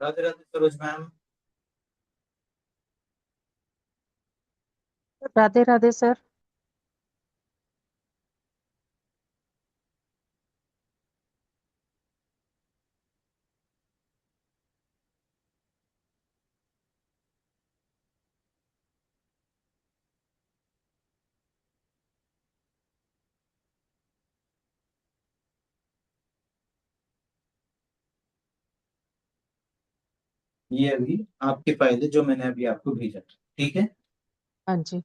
Radhe Radhe Saroj ma'am. Radhe Radhe sir. ये अभी आपके फायदे जो मैंने अभी आपको भेजा, ठीक है। हाँ जी।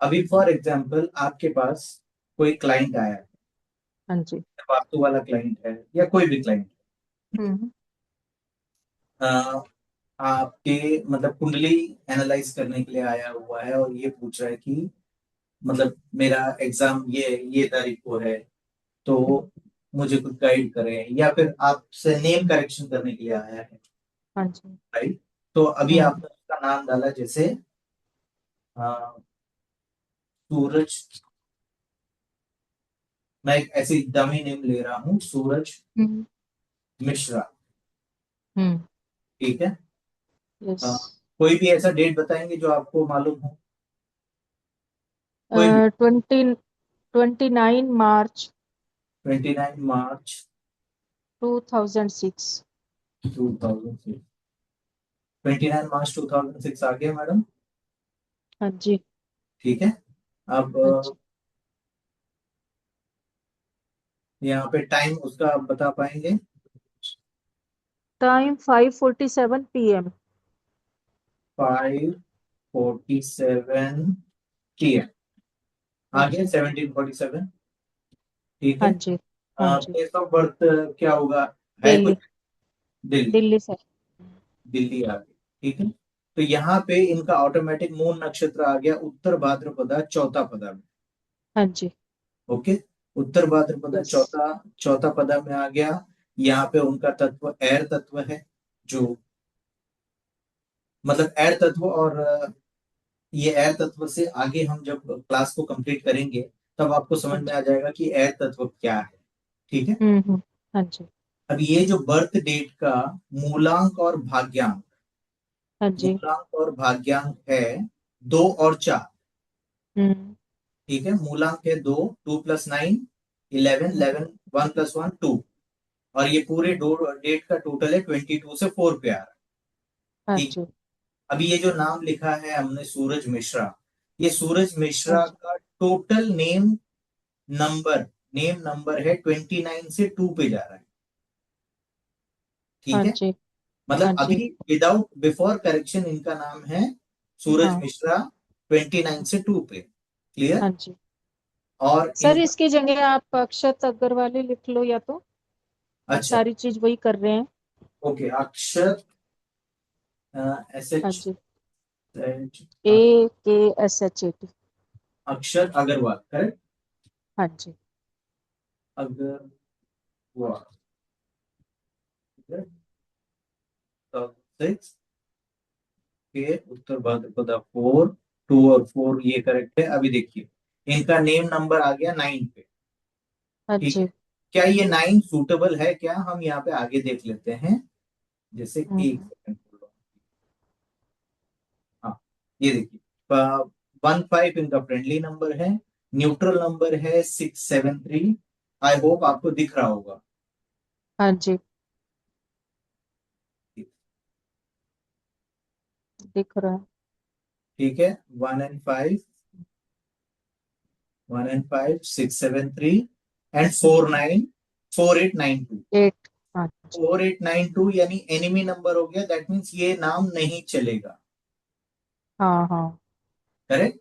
अभी फॉर एग्जांपल आपके पास कोई क्लाइंट आया है, हाँ जी। वास्तु वाला क्लाइंट है या कोई भी क्लाइंट। हम्म। आपके मतलब कुंडली एनालाइज करने के लिए आया हुआ है और ये पूछ रहा है कि मतलब मेरा एग्जाम ये तारीख को है, तो हम्म। मुझे कुछ गाइड करें, या फिर आपसे नेम करेक्शन करने के लिए आया है, हाँ जी। राइट। तो अभी हम्म। आपने उसका नाम डाला, जैसे सूरज। मैं एक ऐसी डमी नेम ले रहा हूँ, सूरज हम्म। मिश्रा। हम्म। ठीक है। यस। अ, कोई भी ऐसा डेट बताएंगे जो आपको मालूम हो, कोई भी। 29 मार्च 29 मार्च 2006। 2006। 29 मार्च 2006 आ गया मैडम। हाँ जी। ठीक है। अब हाँ जी। यहाँ पे टाइम उसका आप बता पाएंगे? Time 5:47 PM। 5:47 PM। हाँ आ गया जी। 17:47। ठीक है। हाँ जी। हाँ जी। प्लेस ऑफ बर्थ क्या होगा? है दिल्ली। कुछ? दिल्ली। दिल्ली से। दिल्ली आ गई। ठीक है। तो यहाँ पे इनका ऑटोमेटिक मूल नक्षत्र आ गया उत्तर भाद्रपदा चौथा पदा में। हाँ जी। ओके। उत्तर भाद्रपदा यस। चौथा चौथा पदा में आ गया। यहाँ पे उनका तत्व एयर तत्व है, जो मतलब एयर तत्व। और ये एयर तत्व से आगे हम जब क्लास को कंप्लीट करेंगे तब आपको समझ हाँ में जी। आ जाएगा कि एयर तत्व क्या है। ठीक है। हम्म। हाँ जी। अब ये जो बर्थ डेट का मूलांक और भाग्यांक, हाँ जी। मूलांक और भाग्यांक है 2 और 4। हम्म। ठीक है। मूलांक है 2, 2+9 11, हम्म। 11 1+1 2। और ये पूरे हम्म। दो डेट का टोटल है 22 से 4 पे आ रहा है। हाँ ठीक। जी। अभी ये जो नाम लिखा है हमने सूरज मिश्रा, ये सूरज हाँ मिश्रा जी। का टोटल नंबर नेम नंबर है 29 से 2 पे जा रहा है। हाँ ठीक है। जी। हाँ मतलब जी। अभी विदाउट बिफोर करेक्शन इनका नाम है सूरज हाँ। मिश्रा 29 से 2 पे। क्लियर। हाँ जी। और सर इनका इसकी जगह आप अक्षत अग्रवाली लिख लो, या तो हम अच्छा, सारी चीज वही कर रहे हैं। ओके। अक्षर एस हाँ एच जी। H AKSHAT। अक्षर अग्रवाल, करेक्ट। हाँ जी। अग्रवाल। सिक्स के उत्तर भाद्रपदा 4, 2 और 4 ये करेक्ट है। अभी देखिए इनका नेम नंबर आ गया 9 पे। हाँ ठीक है। जी। क्या ये 9 सूटेबल है क्या? हम यहाँ पे आगे देख लेते हैं। जैसे एक हम्म। सेकंड। हाँ, ये देखिए 1 5 इनका फ्रेंडली नंबर है। न्यूट्रल नंबर है 6 7 3। आई होप आपको दिख रहा होगा। हाँ जी। दिख रहा है। ठीक है। 1 and 5 6 7 3 एंड हम्म। 4 9 4 8 9 2। एट। हाँ जी। 4 8 9 2 यानी एनिमी नंबर हो गया। दैट मीन्स ये नाम नहीं चलेगा। हाँ हाँ। करेक्ट।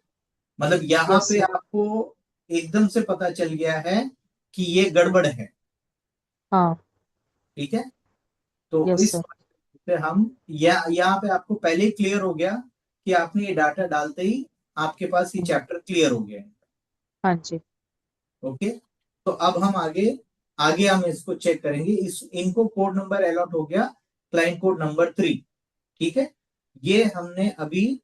मतलब यहाँ यस पे सर। आपको एकदम से पता चल गया है कि ये गड़बड़ है। हाँ। ठीक है। तो यस इस सर। से हम यहाँ पे आपको पहले ही क्लियर हो गया कि आपने ये डाटा डालते ही आपके पास ये चैप्टर क्लियर हो गया है। हाँ जी। ओके। तो अब हम आगे आगे हम इसको चेक करेंगे। इनको कोड नंबर अलॉट हो गया, क्लाइंट कोड नंबर 3। ठीक है। ये हमने अभी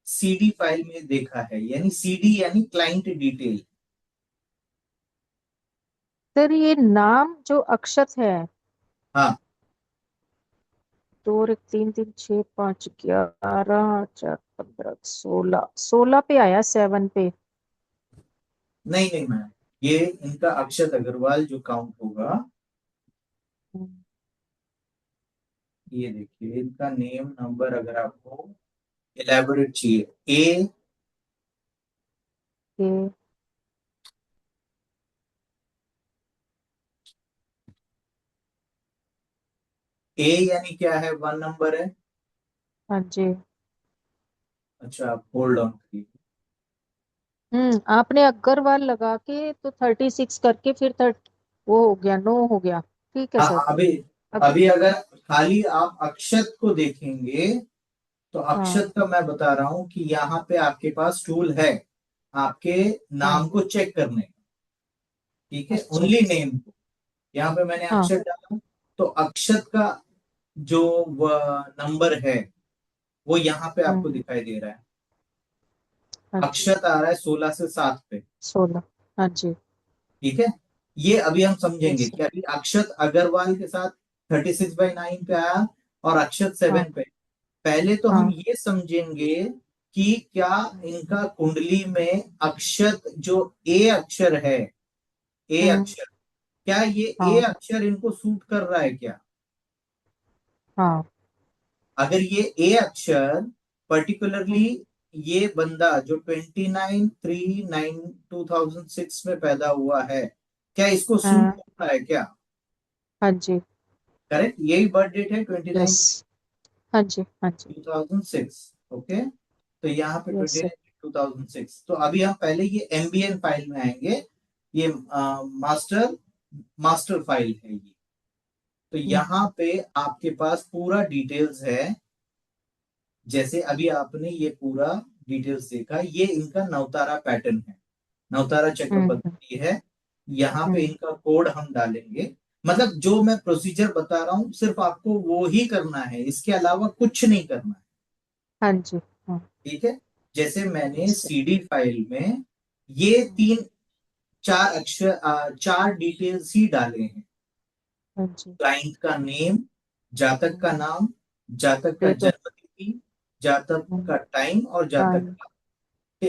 सीडी फाइल में देखा है, यानी सीडी यानी क्लाइंट डिटेल। सर ये नाम जो अक्षत है, हाँ, दो और एक, तीन, तीन, 6, 5, 11, 4, 15, 16, 16 पे आया, 7 पे। नहीं नहीं मैम, ये इनका अक्षत अग्रवाल जो काउंट होगा, हम्म, ये देखिए इनका नेम नंबर अगर आपको इलेबोरेट चाहिए, ए, ये। ए यानी क्या है, 1 नंबर है। हाँ जी। अच्छा आप होल्ड ऑन करिए। आपने अग्रवाल लगा के तो 36 करके फिर वो हो गया, 9 हो गया। ठीक है हाँ सर। अभी, अब। अभी अगर खाली आप अक्षत को देखेंगे तो हाँ। अक्षत का मैं बता रहा हूं कि यहाँ पे आपके पास टूल है आपके हाँ। नाम को चेक करने का, ठीक है, अच्छा। ओनली नेम को। यहाँ पे मैंने हाँ। अक्षत डाला, तो अक्षत का जो नंबर है वो यहाँ पे आपको हम्म। दिखाई दे रहा है। हाँ जी। अक्षत आ रहा है 16 से 7 पे, 16। हाँ जी। ठीक है। ये अभी हम यस समझेंगे सर। कि अभी अक्षत अग्रवाल के साथ 36/9 पे आया और अक्षत हाँ। 7 पे। पहले तो हम हाँ। ये समझेंगे कि क्या इनका कुंडली में अक्षत जो ए अक्षर है, ए हम्म। अक्षर, क्या ये ए हाँ। अक्षर इनको सूट कर रहा है क्या। हाँ। अगर ये ए अक्षर पर्टिकुलरली, हम्म। ये बंदा जो 29/3/2006 में पैदा हुआ है, क्या इसको सूट हाँ। कर रहा है क्या। हाँ जी। करेक्ट, यही बर्थ डेट है, ट्वेंटी यस। नाइन हाँ जी। हाँ जी। Two thousand six okay. तो यहाँ पे यस ट्वेंटी सर। नाइन 2006, तो अभी हम पहले ये एमबीएन फाइल में आएंगे। ये मास्टर मास्टर फाइल है ये। तो यहाँ पे आपके पास पूरा डिटेल्स है। जैसे अभी आपने ये पूरा डिटेल्स देखा, ये इनका नवतारा पैटर्न है, नवतारा चक्र हम्म। पद्धति है। यहाँ पे हम्म। इनका कोड हम डालेंगे। मतलब जो मैं प्रोसीजर बता रहा हूँ सिर्फ आपको वो ही करना है, इसके अलावा कुछ नहीं करना है, हाँ जी। हाँ। ठीक है। जैसे मैंने यस सर। सीडी फाइल में ये तीन चार अक्षर चार डिटेल्स ही डाले हैं। हाँ जी। क्लाइंट का नेम, जातक का नाम, जातक का डेट ऑफ। जन्म तिथि, जातक का टाइम और जातक टाइम।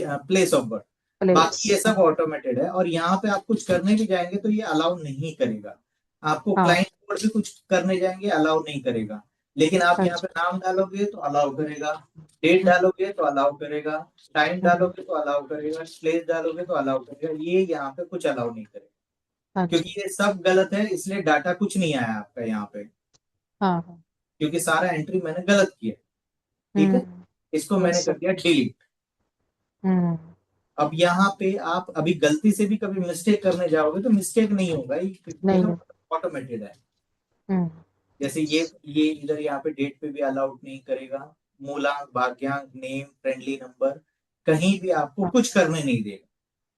का प्लेस ऑफ बर्थ। प्लेस। बाकी ये सब ऑटोमेटेड है, और यहाँ पे आप कुछ करने भी जाएंगे तो ये अलाउ नहीं करेगा। आपको हाँ। क्लाइंट कोड भी कुछ करने जाएंगे अलाउ नहीं करेगा। लेकिन आप हाँ यहाँ जी। पे नाम डालोगे तो अलाउ करेगा, डेट हम्म। डालोगे तो अलाउ करेगा, टाइम हम्म। डालोगे तो अलाउ करेगा, प्लेस डालोगे तो अलाउ करेगा, ये यहाँ पे कुछ अलाउ नहीं करेगा। हाँ जी। क्योंकि ये सब गलत है, इसलिए डाटा कुछ नहीं आया आपका यहाँ पे, हाँ। हाँ। क्योंकि सारा एंट्री मैंने गलत किया। ठीक है, हम्म। इसको मैंने यस कर सर। दिया डिलीट। हम्म। अब यहाँ पे आप अभी गलती से भी कभी मिस्टेक करने जाओगे तो मिस्टेक नहीं होगा, ये नहीं तो नहीं। ऑटोमेटेड है। हम्म। जैसे ये इधर यहाँ पे डेट पे भी अलाउड नहीं करेगा, मूलांक, भाग्यांक, नेम, फ्रेंडली नंबर, कहीं भी आपको हाँ। कुछ करने नहीं देगा।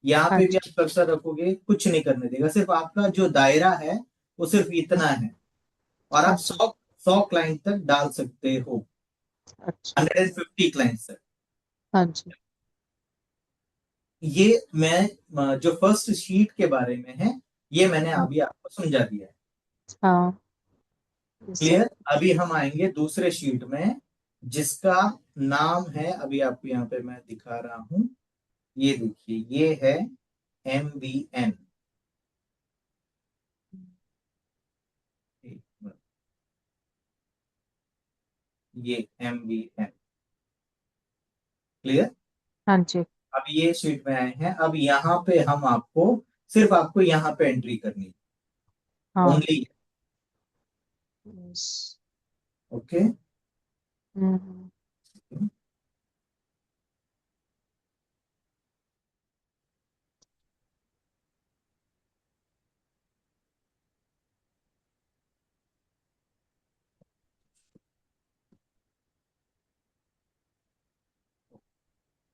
यहाँ हाँ पे भी जी। आप कर्सर रखोगे कुछ नहीं करने देगा, सिर्फ आपका जो दायरा है वो सिर्फ इतना हम्म। है। और आप हाँ जी। 100 क्लाइंट तक डाल सकते हो, अच्छा। 150 क्लाइंट तक। हाँ जी। ये मैं जो फर्स्ट शीट के बारे में है, ये मैंने हाँ। अभी आपको समझा दिया है। हाँ। Yes sir. क्लियर। अभी हम आएंगे दूसरे शीट में, जिसका नाम है, अभी आपको यहाँ पे मैं दिखा रहा हूं, ये देखिए ये है MBN। ये MBN। क्लियर। हाँ जी। अब ये शीट में आए हैं, अब यहाँ पे हम आपको सिर्फ आपको यहाँ पे एंट्री करनी है हाँ। ओनली। यस। ओके। हम्म।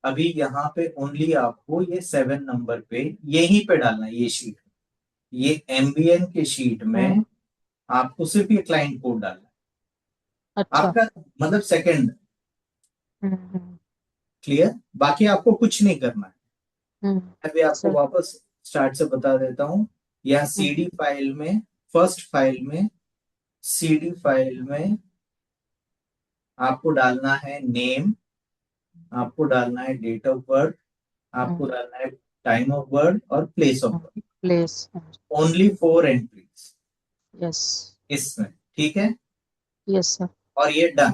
अभी यहाँ पे ओनली आपको ये 7 नंबर पे यहीं पे डालना है, ये शीट, ये MBN के शीट में हम्म। आपको सिर्फ ये क्लाइंट कोड डालना है अच्छा। आपका, मतलब सेकंड। हम्म। क्लियर, बाकी आपको कुछ नहीं करना है। हम्म। मैं भी आपको सर। वापस स्टार्ट से बता देता हूँ। यहाँ हम्म। CD फाइल में, फर्स्ट फाइल में, CD फाइल में आपको डालना है नेम, आपको डालना है डेट ऑफ बर्थ, आपको हम्म, डालना है टाइम ऑफ बर्थ और place of birth. Place. Only 4 entries yes. इसमें, ठीक है। Yes sir. और ये डन,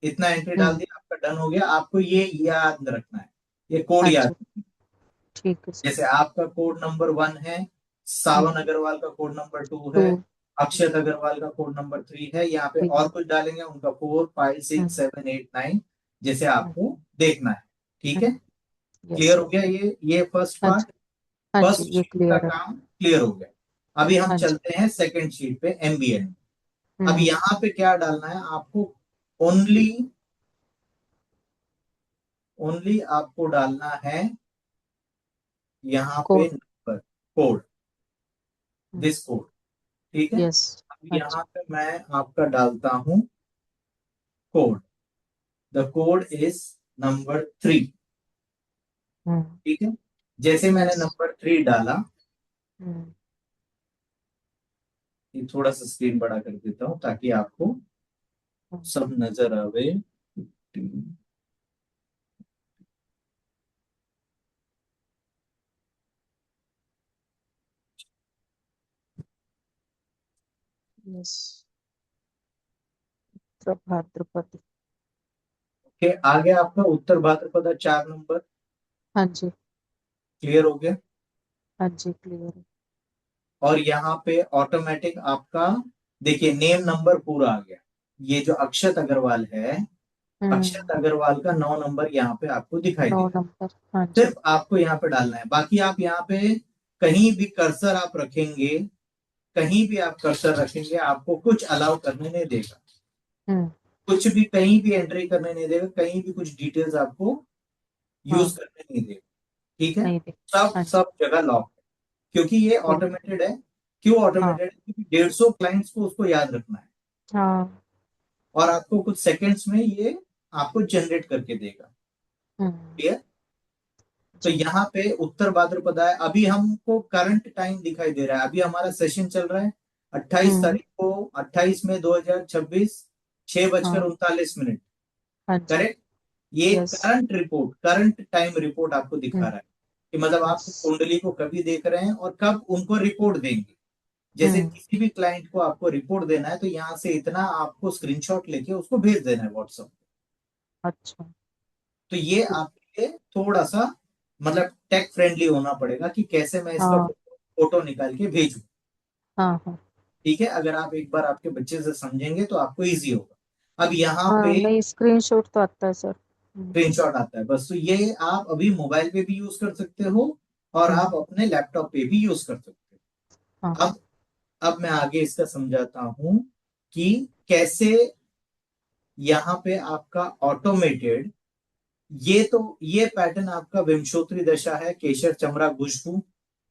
इतना एंट्री डाल हम्म। दिया, आपका डन हो गया। आपको ये याद रखना है, ये कोड हाँ याद। जी। ठीक है सर। जैसे आपका कोड नंबर 1 है, हम्म। सावन अग्रवाल का कोड नंबर 2 टू। है, अक्षत अग्रवाल का कोड नंबर 3 है, यहाँ पे थ्री। और कुछ डालेंगे उनका 4 5 6 7 8 9, जैसे आपको देखना है, ठीक है। यस क्लियर हो सर। गया ये फर्स्ट हाँ जी। पार्ट। हाँ जी, फर्स्ट ये शीट का क्लियर है। काम क्लियर हो गया। अभी हम हाँ जी। चलते हैं सेकंड शीट पे, एमबीएन। अब हम्म। यहाँ पे क्या डालना है आपको, ओनली ओनली आपको डालना है यहाँ पे code. Number, code, this code, ठीक है। यस। अब हाँ जी। यहाँ पे मैं आपका डालता हूं code, the code is number 3, हम्म। ठीक है। जैसे मैंने यस। नंबर 3 डाला, हम्म। ये थोड़ा सा स्क्रीन बड़ा कर देता हूं ताकि आपको सब नजर आवे। यस। भाद्रपद। ओके, आगे आपका उत्तर भाद्रपद 4 नंबर हाँ जी। क्लियर हो गया। हाँ जी, क्लियर है। और यहाँ पे ऑटोमेटिक आपका, देखिए नेम नंबर पूरा आ गया। ये जो अक्षत अग्रवाल है, अक्षत हम्म। अग्रवाल का 9 नंबर यहाँ पे आपको दिखाई दे नौ रहा है। नंबर हाँ जी। सिर्फ आपको यहाँ पे डालना है, बाकी आप यहाँ पे कहीं भी कर्सर आप रखेंगे, कहीं भी आप कर्सर रखेंगे, आपको कुछ अलाउ करने नहीं देगा। हम्म। कुछ भी कहीं भी एंट्री करने नहीं देगा, कहीं भी कुछ डिटेल्स आपको यूज हाँ। करने नहीं देगा, ठीक है। नहीं दे। सब हाँ जी। सब जगह लॉक है, क्योंकि ये ठीक। ऑटोमेटेड है। क्यों हाँ। ऑटोमेटेड है? क्योंकि 150 क्लाइंट्स को उसको याद रखना है, हाँ। और आपको कुछ सेकंड्स में ये आपको जनरेट करके देगा, हम्म। ठीक है। तो जी। यहाँ पे उत्तर भाद्रपद है, अभी हमको करंट टाइम दिखाई दे रहा है, अभी हमारा सेशन चल रहा है 28 हम्म। तारीख को, 28 मई 2026, 6:39 हाँ जी। करेक्ट। ये yes. Current report, current time report आपको दिखा हम्म। रहा है कि मतलब आप यस। कुंडली को कभी देख रहे हैं और कब उनको रिपोर्ट देंगे। जैसे हम्म। किसी भी क्लाइंट को आपको रिपोर्ट देना है, तो यहाँ से इतना आपको स्क्रीनशॉट लेके उसको भेज देना है व्हाट्सएप। अच्छा। तो ये ठीक। आपके लिए थोड़ा सा मतलब टेक फ्रेंडली होना पड़ेगा कि कैसे मैं इसका हाँ। फोटो निकाल के भेजूं, हाँ। हाँ। ठीक है। अगर आप एक बार आपके बच्चे से समझेंगे तो आपको इजी होगा। अब यहाँ हाँ, पे नहीं, स्क्रीनशॉट तो आता है सर। स्क्रीनशॉट आता है बस, तो ये आप अभी मोबाइल पे भी यूज कर सकते हो और हम्म। आप अपने लैपटॉप पे भी यूज कर सकते हाँ। हो। अब मैं आगे इसका समझाता हूं कि कैसे यहाँ पे आपका ऑटोमेटेड, ये पैटर्न आपका विंशोत्तरी दशा है, केशर चमरा खुशबू,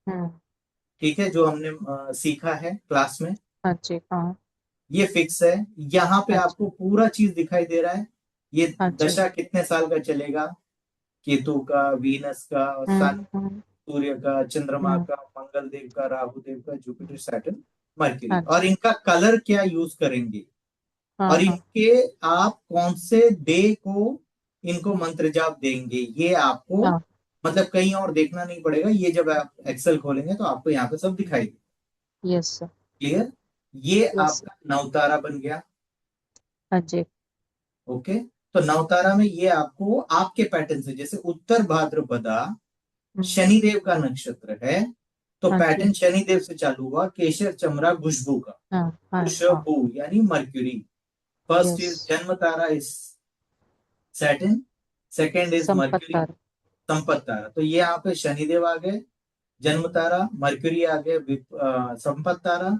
हम्म। ठीक है, जो हमने सीखा है क्लास में। हाँ जी। हाँ। ये फिक्स है। यहाँ पे हाँ जी। आपको पूरा चीज दिखाई दे रहा है। ये हाँ जी। दशा कितने साल का चलेगा, केतु का, वीनस का, सन, हम्म। सूर्य का, चंद्रमा हम्म। का, मंगल देव का, राहु देव का, जुपिटर, सैटर्न, मरकरी, हाँ जी। और इनका कलर क्या यूज करेंगे, हाँ। और हाँ। इनके आप कौन से डे को इनको मंत्र जाप देंगे, ये आपको हाँ। मतलब कहीं और देखना नहीं पड़ेगा। ये जब आप एक्सेल खोलेंगे तो आपको यहाँ पे सब दिखाई दे। Yes sir. क्लियर। ये यस सर। आपका नवतारा बन गया। हाँ जी। ओके, तो नवतारा में ये आपको आपके पैटर्न से, जैसे उत्तर भाद्रपदा हम्म। शनिदेव का नक्षत्र है, तो हाँ जी। पैटर्न शनिदेव से चालू हुआ, केशर चमरा खुशबू का, हाँ। हाँ। हाँ। खुशबू यानी मर्क्यूरी। First yes. इज जन्म तारा is Saturn, second is Mercury, संपत्तार। संपत तारा। तो ये यहाँ पे शनिदेव आ गए जन्म तारा, मर्क्यूरी आ गए संपत तारा,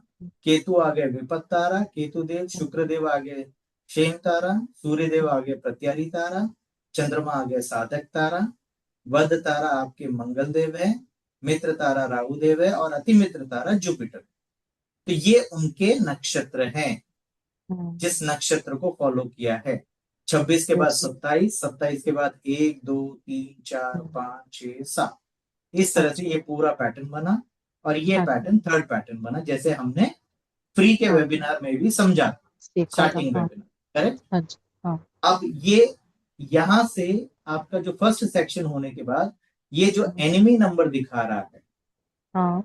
केतु आ गए विपत तारा, केतु देव, शुक्र देव आ गए क्षेम तारा, सूर्य देव आ गए प्रत्यारी तारा, चंद्रमा आ गए साधक तारा, वध तारा आपके मंगल देव है, मित्र तारा राहु देव है, और अति मित्र तारा जुपिटर। तो ये उनके नक्षत्र हैं, हम्म। जिस नक्षत्र को फॉलो किया है। 26 के बाद यस। 27, 27 के बाद 1 2 3 4 5 6 7, इस तरह से अच्छा। ये पूरा पैटर्न बना। और ये हाँ जी। पैटर्न थर्ड पैटर्न बना, जैसे हमने फ्री के हाँ। वेबिनार में भी समझा, सीखा था। स्टार्टिंग हाँ। Webinar, correct. हाँ जी। हाँ अब ये यहां से आपका जो फर्स्ट सेक्शन होने के बाद ये जो एनिमी नंबर दिखा रहा है, हाँ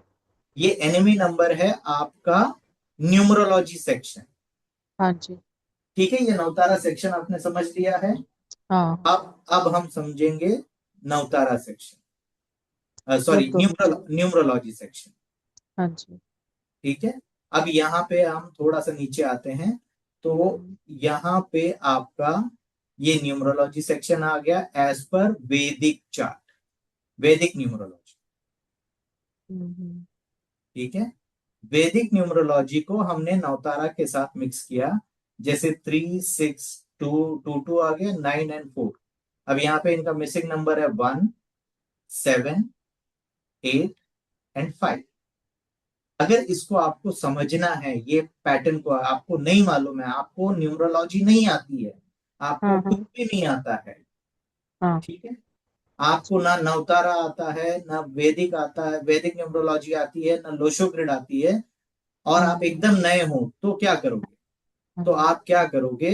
ये एनिमी नंबर है आपका न्यूमरोलॉजी सेक्शन। हाँ जी। ठीक है, ये नवतारा सेक्शन आपने समझ लिया है। हाँ अब हम समझेंगे नवतारा सेक्शन, ये सॉरी तो मुझे। Numerology section. हाँ जी। ठीक है, अब यहाँ पे हम थोड़ा सा नीचे आते हैं, तो हम्म यहाँ पे आपका ये न्यूमरोलॉजी सेक्शन आ गया एज पर वैदिक चार्ट, वैदिक न्यूमरोलॉजी। हम्म। ठीक है, वैदिक न्यूमरोलॉजी को हमने नवतारा के साथ मिक्स किया, जैसे 3 6 2 2 2 आ गया, 9 और 4। अब यहाँ पे इनका मिसिंग नंबर है 1 7 8 और 5। अगर इसको आपको समझना है, ये पैटर्न को आपको नहीं मालूम है, आपको न्यूमरोलॉजी नहीं आती है, आपको हाँ कुछ हाँ भी नहीं आता है, हाँ ठीक है, आपको ना नवतारा आता है, ना वैदिक आता है, वैदिक न्यूमरोलॉजी आती है, ना लोशो ग्रिड आती है, और आप हम्म एकदम नए हो, तो क्या करोगे? तो हम्म आप क्या करोगे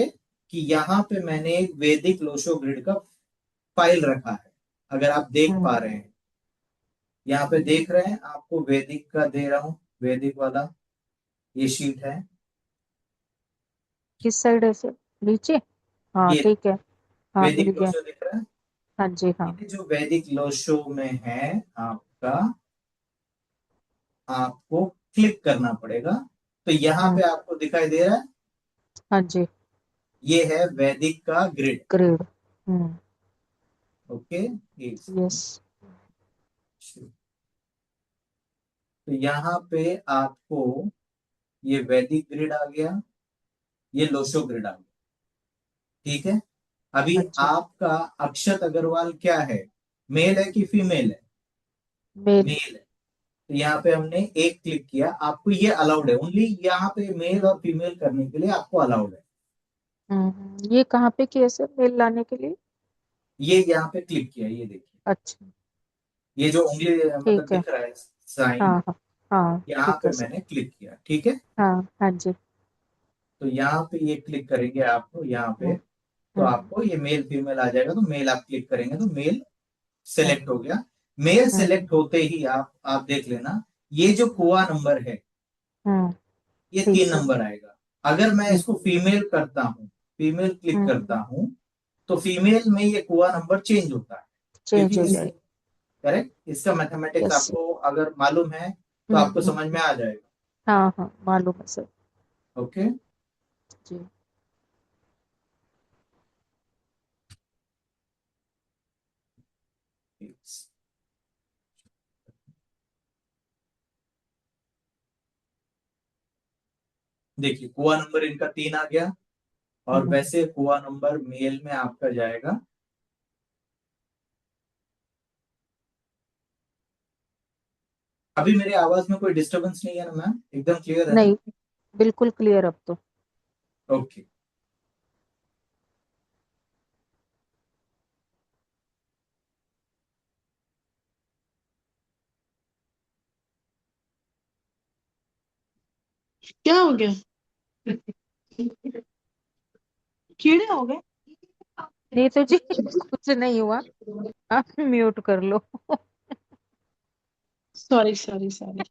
कि यहाँ पे मैंने एक वैदिक लोशो ग्रिड का फाइल रखा है, अगर आप देख पा रहे हम्म। हैं, यहाँ पे देख रहे हैं, आपको वैदिक का दे रहा हूं, वैदिक वाला ये शीट है। किस साइड है सर? नीचे? हाँ ये ठीक है। हाँ मिल वैदिक गया। लोशो दिख रहा है, हाँ जी हाँ। ये जो वैदिक लोशो में है आपका, आपको क्लिक करना पड़ेगा। तो यहाँ हम्म। पे आपको दिखाई दे रहा है, हाँ जी। ये है वैदिक का ग्रिड। ग्रेड। ओके, एक यस। सेकंड। तो यहाँ पे आपको ये वैदिक ग्रिड आ गया, ये लोशो ग्रिड आ गया। ठीक है, अभी हाँ जी। आपका अक्षत अग्रवाल क्या है, मेल है कि फीमेल है? मेल। मेल है। तो यहाँ पे हमने एक क्लिक किया, आपको ये अलाउड है, ओनली यहाँ पे मेल और फीमेल करने के लिए आपको अलाउड है। ये कहाँ पे किया सर मेल लाने के लिए? ये यहाँ पे क्लिक किया, ये देखिए, अच्छा। ये जो उंगली मतलब ठीक है। दिख रहा है साइन, हाँ हाँ हाँ यहाँ ठीक पे है सर। मैंने क्लिक किया। ठीक है, हाँ हाँ जी। तो यहाँ पे ये क्लिक करेंगे आपको, यहाँ पे हम्म तो हम्म आपको ये मेल फीमेल आ जाएगा, तो मेल आप क्लिक करेंगे तो मेल सेलेक्ट हो हम्म गया। मेल हम्म सेलेक्ट होते ही आप देख लेना, ये जो कुआ नंबर है, हम्म, ये तीन ठीक है। नंबर आएगा। अगर मैं ठीक इसको है। फीमेल करता हूँ, फीमेल क्लिक करता हम्म। हूँ, तो फीमेल में ये कुआ नंबर चेंज होता है, क्योंकि चेंज हो इस जाएगा। करेक्ट, इसका मैथमेटिक्स यस। आपको अगर मालूम है तो आपको समझ में आ जाएगा। हाँ हाँ मालूम है सर। ओके, जी। देखिए कुआ नंबर इनका 3 आ गया, और हम्म। वैसे कुआ नंबर मेल में आपका जाएगा। अभी मेरी आवाज में कोई डिस्टरबेंस नहीं है ना मैम, एकदम क्लियर है ना? नहीं, बिल्कुल क्लियर अब तो। ओके, क्या हो गया? कीड़े हो गए? नहीं तो जी कुछ नहीं हुआ। आप म्यूट कर लो। Sorry sorry sorry.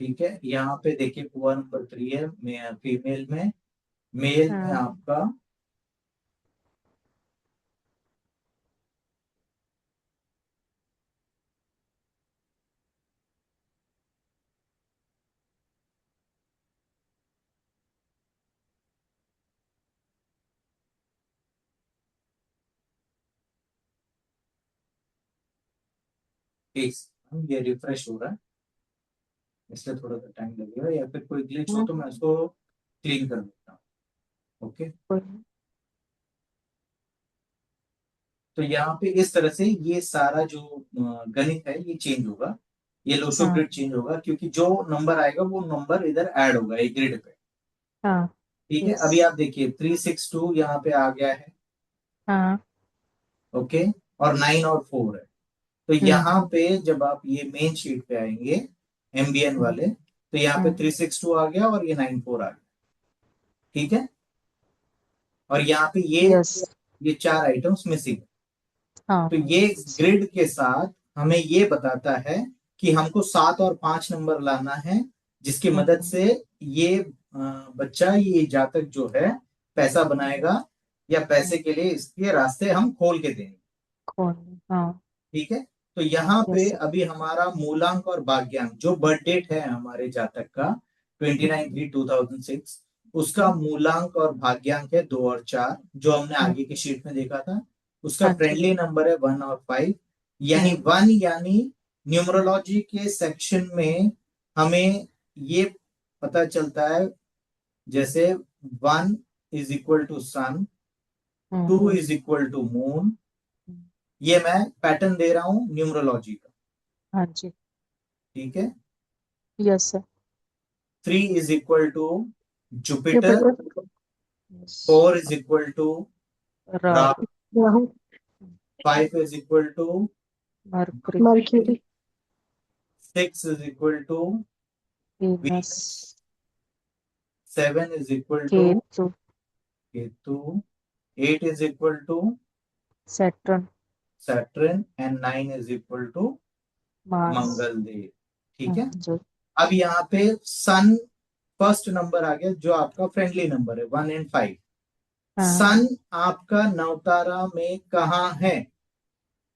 ठीक है, यहाँ पे देखिए कुआ नंबर 3 है, फीमेल में, मेल में हाँ आपका एक, ये रिफ्रेश हो रहा है, इसलिए थोड़ा सा टाइम लगेगा, या फिर कोई ग्लिच हो तो मैं हम्म, इसको क्लीन कर देता हूँ। ओके, कोई नहीं। तो यहाँ पे इस तरह से ये सारा जो गणित है ये चेंज होगा, ये लोशो हाँ ग्रिड चेंज होगा, क्योंकि जो नंबर आएगा वो नंबर इधर ऐड होगा एक ग्रिड पे। हाँ। ठीक है, यस। अभी आप देखिए 3 6 2 यहाँ पे आ गया है। हाँ। ओके, और 9 और 4 है। तो हम्म यहाँ पे जब आप ये मेन शीट पे आएंगे, एमबीएन हम्म वाले, तो यहाँ पे हम्म 3 6 2 आ गया और ये 9 4 आ गया। ठीक है, और यहाँ पे यस, ये 4 आइटम्स मिसिंग। हाँ तो ये ग्रिड के साथ हमें ये बताता है कि हमको 7 और 5 नंबर लाना है, जिसकी मदद से ये बच्चा, ये जातक जो है पैसा बनाएगा, या पैसे के लिए इसके रास्ते हम खोल के देंगे। कौन, हाँ ठीक है। तो यहाँ पे यस, अभी हमारा मूलांक और भाग्यांक, जो बर्थ डेट है हमारे जातक का 29/3/2006, उसका मूलांक और भाग्यांक है 2 और 4, जो हमने आगे की शीट में देखा था। उसका हाँ जी, फ्रेंडली नंबर है 1 और 5। यानी 1 यानी न्यूमरोलॉजी के सेक्शन में हमें ये पता चलता है, जैसे 1 is equal to sun, 2 is equal to moon. ये मैं पैटर्न दे रहा हूं न्यूमरोलॉजी का। हाँ जी, ठीक है। Yes sir, 3 is equal to Jupiter, Jupiter, 4 is equal to Rahu, Rahu, Rahu, 5 is equal to Mercury, Mercury, 6 is equal to Venus, Venus, 7 is equal to Ketu, Ketu, 8 is equal to Saturn, Saturn, and 9 is equal to Mars, Mangal Dev. ठीक है। जी, अब यहाँ पे सन first number आ गया, जो आपका friendly number है, 1 and 5। हाँ सन आपका नवतारा में कहाँ है?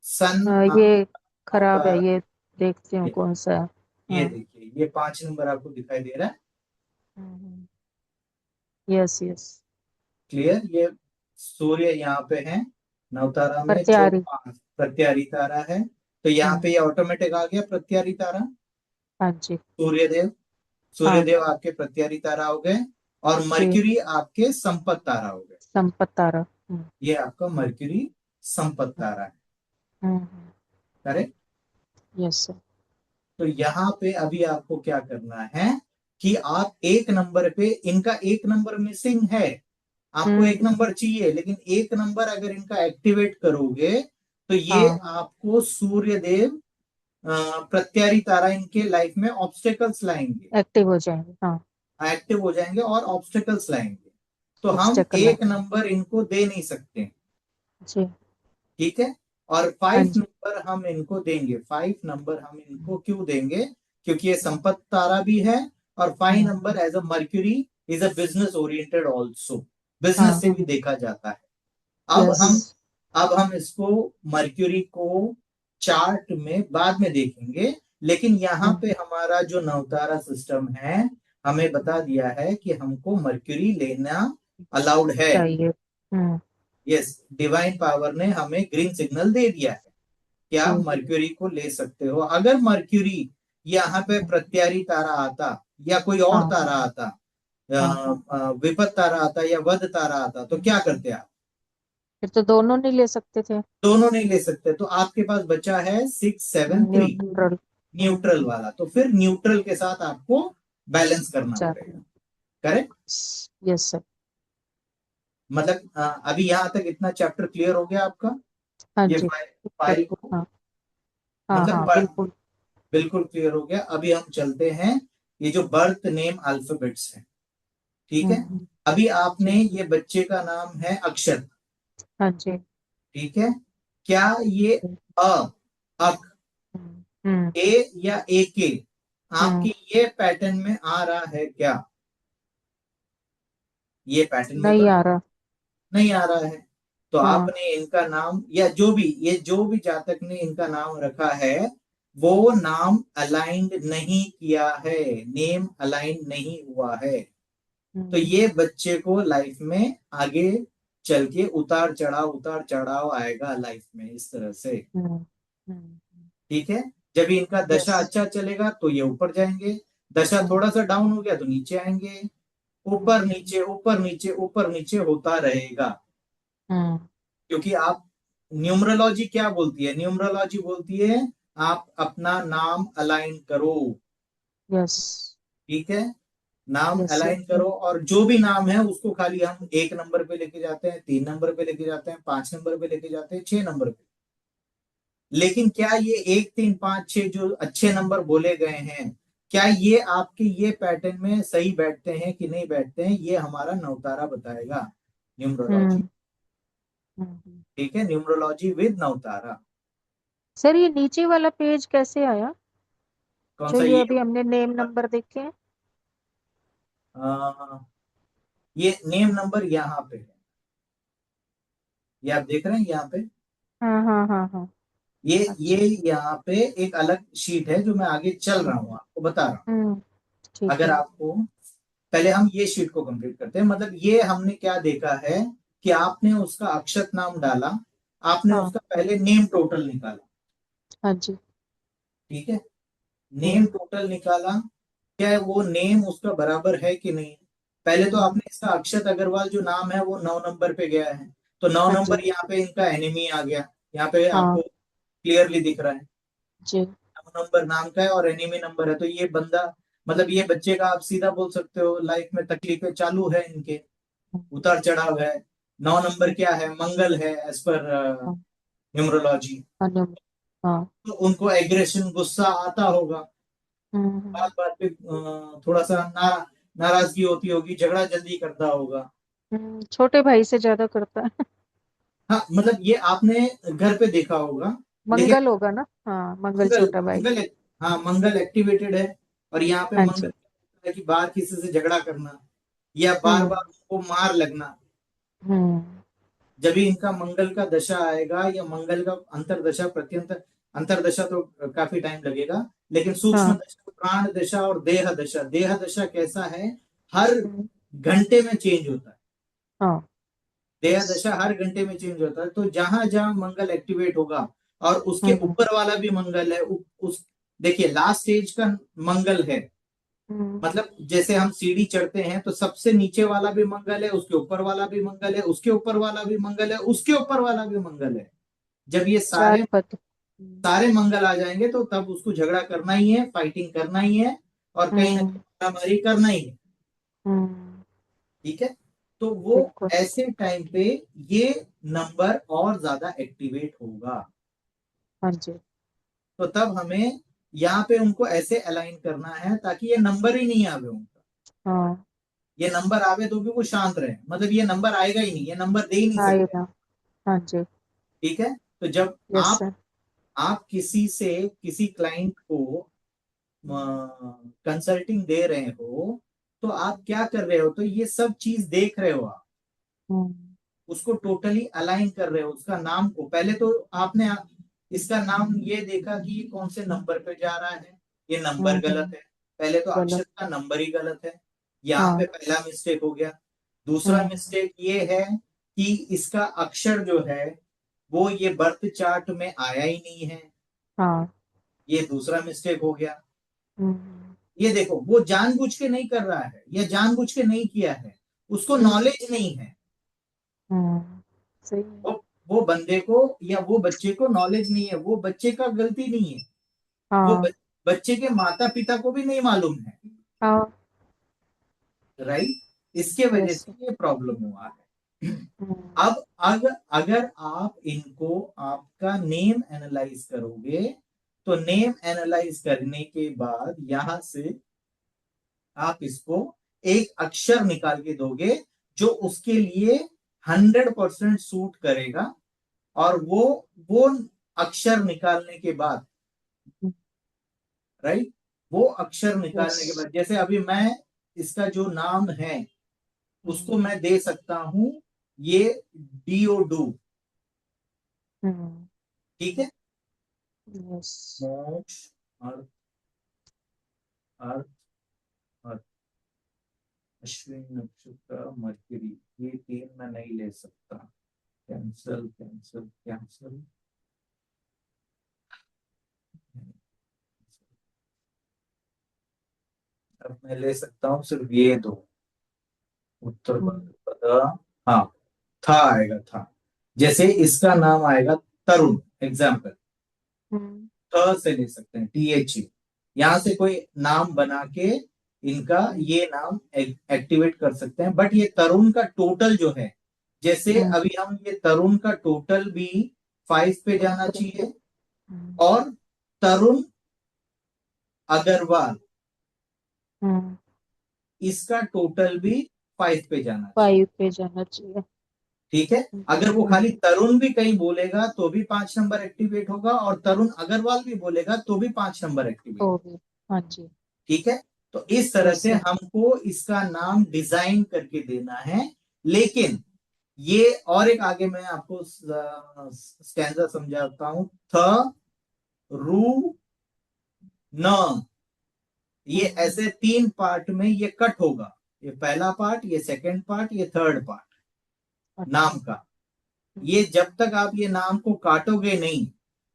सन ये खराब है, नवतारा, ये देखती हूँ कौन सा है। ये हाँ, देखिए, ये 5 नंबर आपको दिखाई दे रहा है। Yes yes, clear? ये सूर्य यहाँ पे है नवतारा में, जो प्रत्यारी, प्रत्यारी तारा है। तो यहाँ पे हम्म, ये ऑटोमेटिक आ गया प्रत्यारी तारा। हाँ जी, सूर्यदेव, हाँ सूर्यदेव आपके प्रत्यारी तारा हो गए, और जी, मरक्यूरी आपके संपत तारा हो गए। संपत तारा, ये आपका मरक्यूरी संपत तारा है। हम्म, करेक्ट। यस सर, तो यहाँ पे अभी आपको क्या करना है कि आप एक नंबर पे, इनका एक नंबर मिसिंग है, आपको एक नंबर चाहिए, लेकिन एक नंबर अगर इनका एक्टिवेट करोगे तो ये हाँ आपको सूर्य देव प्रत्यारी तारा इनके लाइफ में ऑब्स्टेकल्स लाएंगे, एक्टिव हो जाएंगे, हाँ, एक्टिव हो जाएंगे और ऑब्स्टेकल्स लाएंगे। तो हम ऑब्स्टेकल है, एक नंबर इनको दे नहीं सकते। जी, ठीक है। और हाँ 5 जी, नंबर हम इनको देंगे। 5 नंबर हम इनको क्यों देंगे? क्योंकि ये संपत्ति तारा भी है, और 5 number as a mercury is a business oriented also, business हाँ, से भी देखा जाता है। अब यस, हम अब हम इसको मर्क्यूरी को चार्ट में बाद में देखेंगे, लेकिन यहाँ पे हमारा जो नवतारा सिस्टम है, हमें बता दिया है कि हमको मर्क्यूरी लेना अलाउड है। चाहिए, यस, डिवाइन पावर ने हमें ग्रीन सिग्नल दे दिया है कि जी, आप मर्क्यूरी को ले सकते हो। अगर मर्क्यूरी यहाँ पे प्रत्यारी तारा आता, या कोई और हाँ तारा आता, हाँ, विपत तारा आता या वध तारा आता, तो क्या करते आप? फिर तो दोनों नहीं ले सकते थे, दोनों नहीं ले सकते। तो आपके पास बचा है 6, 7, 3, न्यूट्रल, न्यूट्रल वाला। तो फिर न्यूट्रल के साथ आपको बैलेंस करना पड़ेगा। करेक्ट। यस सर, मतलब अभी यहां तक इतना चैप्टर क्लियर हो गया आपका? हाँ ये जी, फाइल को, हाँ हाँ मतलब हाँ, बिल्कुल, बिल्कुल क्लियर हो गया। अभी हम चलते हैं, ये जो बर्थ नेम अल्फाबेट्स है। ठीक है। हम्म, अभी आपने, जी, ये बच्चे का नाम है अक्षत। हाँ जी, ठीक है। क्या ये अ, अक, हम्म, ए या ए के हम्म, आपके ये पैटर्न में आ रहा है क्या? ये पैटर्न में तो नहीं आ रहा, नहीं आ रहा है। तो हाँ, आपने इनका नाम, या जो भी, ये जो भी जातक ने इनका नाम रखा है, वो नाम अलाइंड नहीं किया है, नेम अलाइन नहीं हुआ है। तो हम्म, ये बच्चे को लाइफ में आगे चल के उतार चढ़ाव आएगा लाइफ में, इस तरह से। हम्म, हम्म, ठीक है। जब इनका यस, दशा अच्छा चलेगा तो ये ऊपर जाएंगे, दशा थोड़ा सा डाउन हो गया तो नीचे आएंगे। ऊपर नीचे ऊपर नीचे ऊपर नीचे होता रहेगा। हम्म, क्योंकि आप, न्यूमरोलॉजी क्या बोलती है? न्यूमरोलॉजी बोलती है आप अपना नाम अलाइन करो। यस, ठीक है। नाम यस सर, अलाइन करो, और जो भी नाम है उसको खाली हम 1 नंबर पे लेके जाते हैं, 3 नंबर पे लेके जाते हैं, 5 नंबर पे लेके जाते हैं, 6 नंबर पे। लेकिन क्या ये 1, 3, 5, 6 जो अच्छे नंबर बोले गए हैं, क्या ये आपके ये पैटर्न में सही बैठते हैं कि नहीं बैठते हैं? ये हमारा नवतारा बताएगा। न्यूमरोलॉजी। हम्म। ठीक है, न्यूमरोलॉजी विद नवतारा। सर ये नीचे वाला पेज कैसे आया, कौन जो सा ये ये? अभी हमने नेम नंबर देखे हैं? ये नेम नंबर यहाँ पे है, ये आप देख रहे हैं यहाँ पे। हाँ हाँ हाँ हाँ। ये अच्छा। यहाँ पे एक अलग शीट है जो मैं आगे चल रहा हूँ आपको बता रहा हूँ। ठीक अगर है। आपको, पहले हम ये शीट को कंप्लीट करते हैं। मतलब ये हमने क्या देखा है कि आपने उसका अक्षत नाम डाला, आपने हाँ उसका पहले नेम टोटल निकाला। हाँ जी। ठीक है, नेम हम्म टोटल निकाला, क्या वो नेम उसका बराबर है कि नहीं। पहले तो हम्म। आपने इसका अक्षत अग्रवाल जो नाम है वो 9 नंबर पे गया है, तो 9 नंबर हाँ जी। यहाँ पे इनका एनिमी आ गया। यहाँ पे आपको हाँ क्लियरली दिख रहा है जी। 9 नंबर नाम का है और एनिमी नंबर है। तो ये बंदा, मतलब ये बच्चे का आप सीधा बोल सकते हो लाइफ में तकलीफें चालू है इनके, हम्म, उतार चढ़ाव है। 9 नंबर हम्म, क्या है, मंगल है एज पर हाँ न्यूमरोलॉजी। हाँ हाँ। तो उनको एग्रेशन, गुस्सा आता होगा, हम्म बात बात पे थोड़ा सा नाराजगी होती होगी, झगड़ा जल्दी करता होगा। छोटे भाई से ज्यादा करता है। हाँ, मतलब ये आपने घर पे देखा होगा। लेकिन मंगल होगा ना, हाँ मंगल मंगल छोटा भाई। मंगल हाँ, मंगल एक्टिवेटेड है। और यहाँ पे हाँ मंगल जी। है कि बार किसी से झगड़ा करना या बार हम्म बार उनको मार लगना। हम्म। जब भी इनका मंगल का दशा आएगा या मंगल का अंतरदशा प्रत्यंतर, अंतरदशा तो काफी टाइम लगेगा, लेकिन सूक्ष्म हाँ। दशा, प्राण दशा और देह दशा। देह दशा कैसा है, हर हम्म, घंटे में चेंज होता है। हाँ। देह यस। दशा हर घंटे में चेंज होता है। तो जहां जहां मंगल एक्टिवेट होगा और उसके हम्म ऊपर वाला भी मंगल है, उस देखिए लास्ट स्टेज का मंगल है। हम्म। मतलब जैसे हम सीढ़ी चढ़ते हैं तो सबसे नीचे वाला भी मंगल है, उसके ऊपर वाला भी मंगल है, उसके ऊपर वाला भी मंगल है, उसके ऊपर वाला भी मंगल है। जब ये चार सारे पद। सारे मंगल आ जाएंगे तो तब उसको झगड़ा करना ही है, फाइटिंग करना ही है, और कहीं ना हम्म कहीं मारामारी करना ही है। हम्म। ठीक है, तो वो बिल्कुल। ऐसे टाइम पे ये नंबर और ज्यादा एक्टिवेट होगा। हाँ जी। तो तब हमें यहाँ पे उनको ऐसे अलाइन करना है ताकि ये नंबर ही नहीं आवे उनका। हाँ ये नंबर आवे तो भी वो शांत रहे, मतलब ये नंबर आएगा ही नहीं, ये नंबर दे ही नहीं सकते। आएगा। हाँ जी। ठीक है, तो जब यस सर। आप किसी से, किसी क्लाइंट को कंसल्टिंग दे रहे हो, तो आप क्या कर रहे हो, तो ये सब चीज देख रहे हो आप, हम्म उसको टोटली अलाइन कर रहे हो। उसका नाम को पहले तो आपने इसका नाम ये देखा कि ये कौन से नंबर पे जा रहा है, ये नंबर गलत हम्म। है। पहले तो गलत। अक्षर का नंबर ही गलत है, यहाँ पे हाँ। पहला मिस्टेक हो गया। दूसरा हम्म। मिस्टेक ये है कि इसका अक्षर जो है वो ये बर्थ चार्ट में आया ही नहीं है, हाँ। ये दूसरा मिस्टेक हो गया। हम्म ये देखो, वो जानबूझ के नहीं कर रहा है या जानबूझ के नहीं किया है, उसको हम्म नॉलेज नहीं है। सही है। वो वो बंदे को या वो बच्चे को नॉलेज नहीं है, वो बच्चे का गलती नहीं है, वो हाँ बच्चे के माता पिता को भी नहीं मालूम है। हाँ। राइट, इसके वजह यस। से ये प्रॉब्लम हुआ है। हम्म अगर आप इनको, आपका नेम एनालाइज करोगे, तो नेम एनालाइज करने के बाद यहां से आप इसको एक अक्षर निकाल के दोगे जो उसके लिए 100% सूट करेगा। और वो अक्षर निकालने के बाद, राइट, वो अक्षर यस। निकालने के बाद, जैसे अभी मैं इसका जो नाम है उसको मैं दे सकता हूं ये डीओडू। हम्म। ठीक है, यस। मोक्ष, अर्थ, अर्थ, अर्थ, अश्विन नक्षत्र, मरकरी, ये तीन मैं नहीं ले सकता। Cancel cancel cancel. अब मैं ले सकता हूँ सिर्फ ये दो, उत्तर हम्म भाद्रपदा। हाँ, था आएगा था। जैसे इसका नाम आएगा तरुण, एग्जाम्पल, हम्म। थ से ले सकते हैं, THE। यहां से कोई नाम बना के इनका ये नाम एक्टिवेट कर सकते हैं। बट ये तरुण का टोटल जो है, जैसे हम्म, अभी हम ये तरुण का टोटल भी 5 पे जाना चाहिए, और तरुण अग्रवाल हम्म। इसका टोटल भी 5 पे जाना चाहिए। 5 पे जाना चाहिए। ठीक है। अगर वो खाली तरुण भी कहीं बोलेगा तो भी 5 नंबर एक्टिवेट होगा, और तरुण अग्रवाल भी बोलेगा तो भी 5 नंबर एक्टिवेट। तो भी, हाँ जी। ठीक है। तो इस तरह यस से सर। हमको इसका नाम डिजाइन करके देना है। लेकिन ये और एक आगे मैं आपको स्टैंजा समझाता हूं। थ रू न, ये ऐसे 3 पार्ट में ये कट होगा। ये पहला पार्ट, ये सेकंड पार्ट, ये थर्ड पार्ट अच्छा। नाम का। ये जब तक आप ये नाम को काटोगे नहीं, हाँ।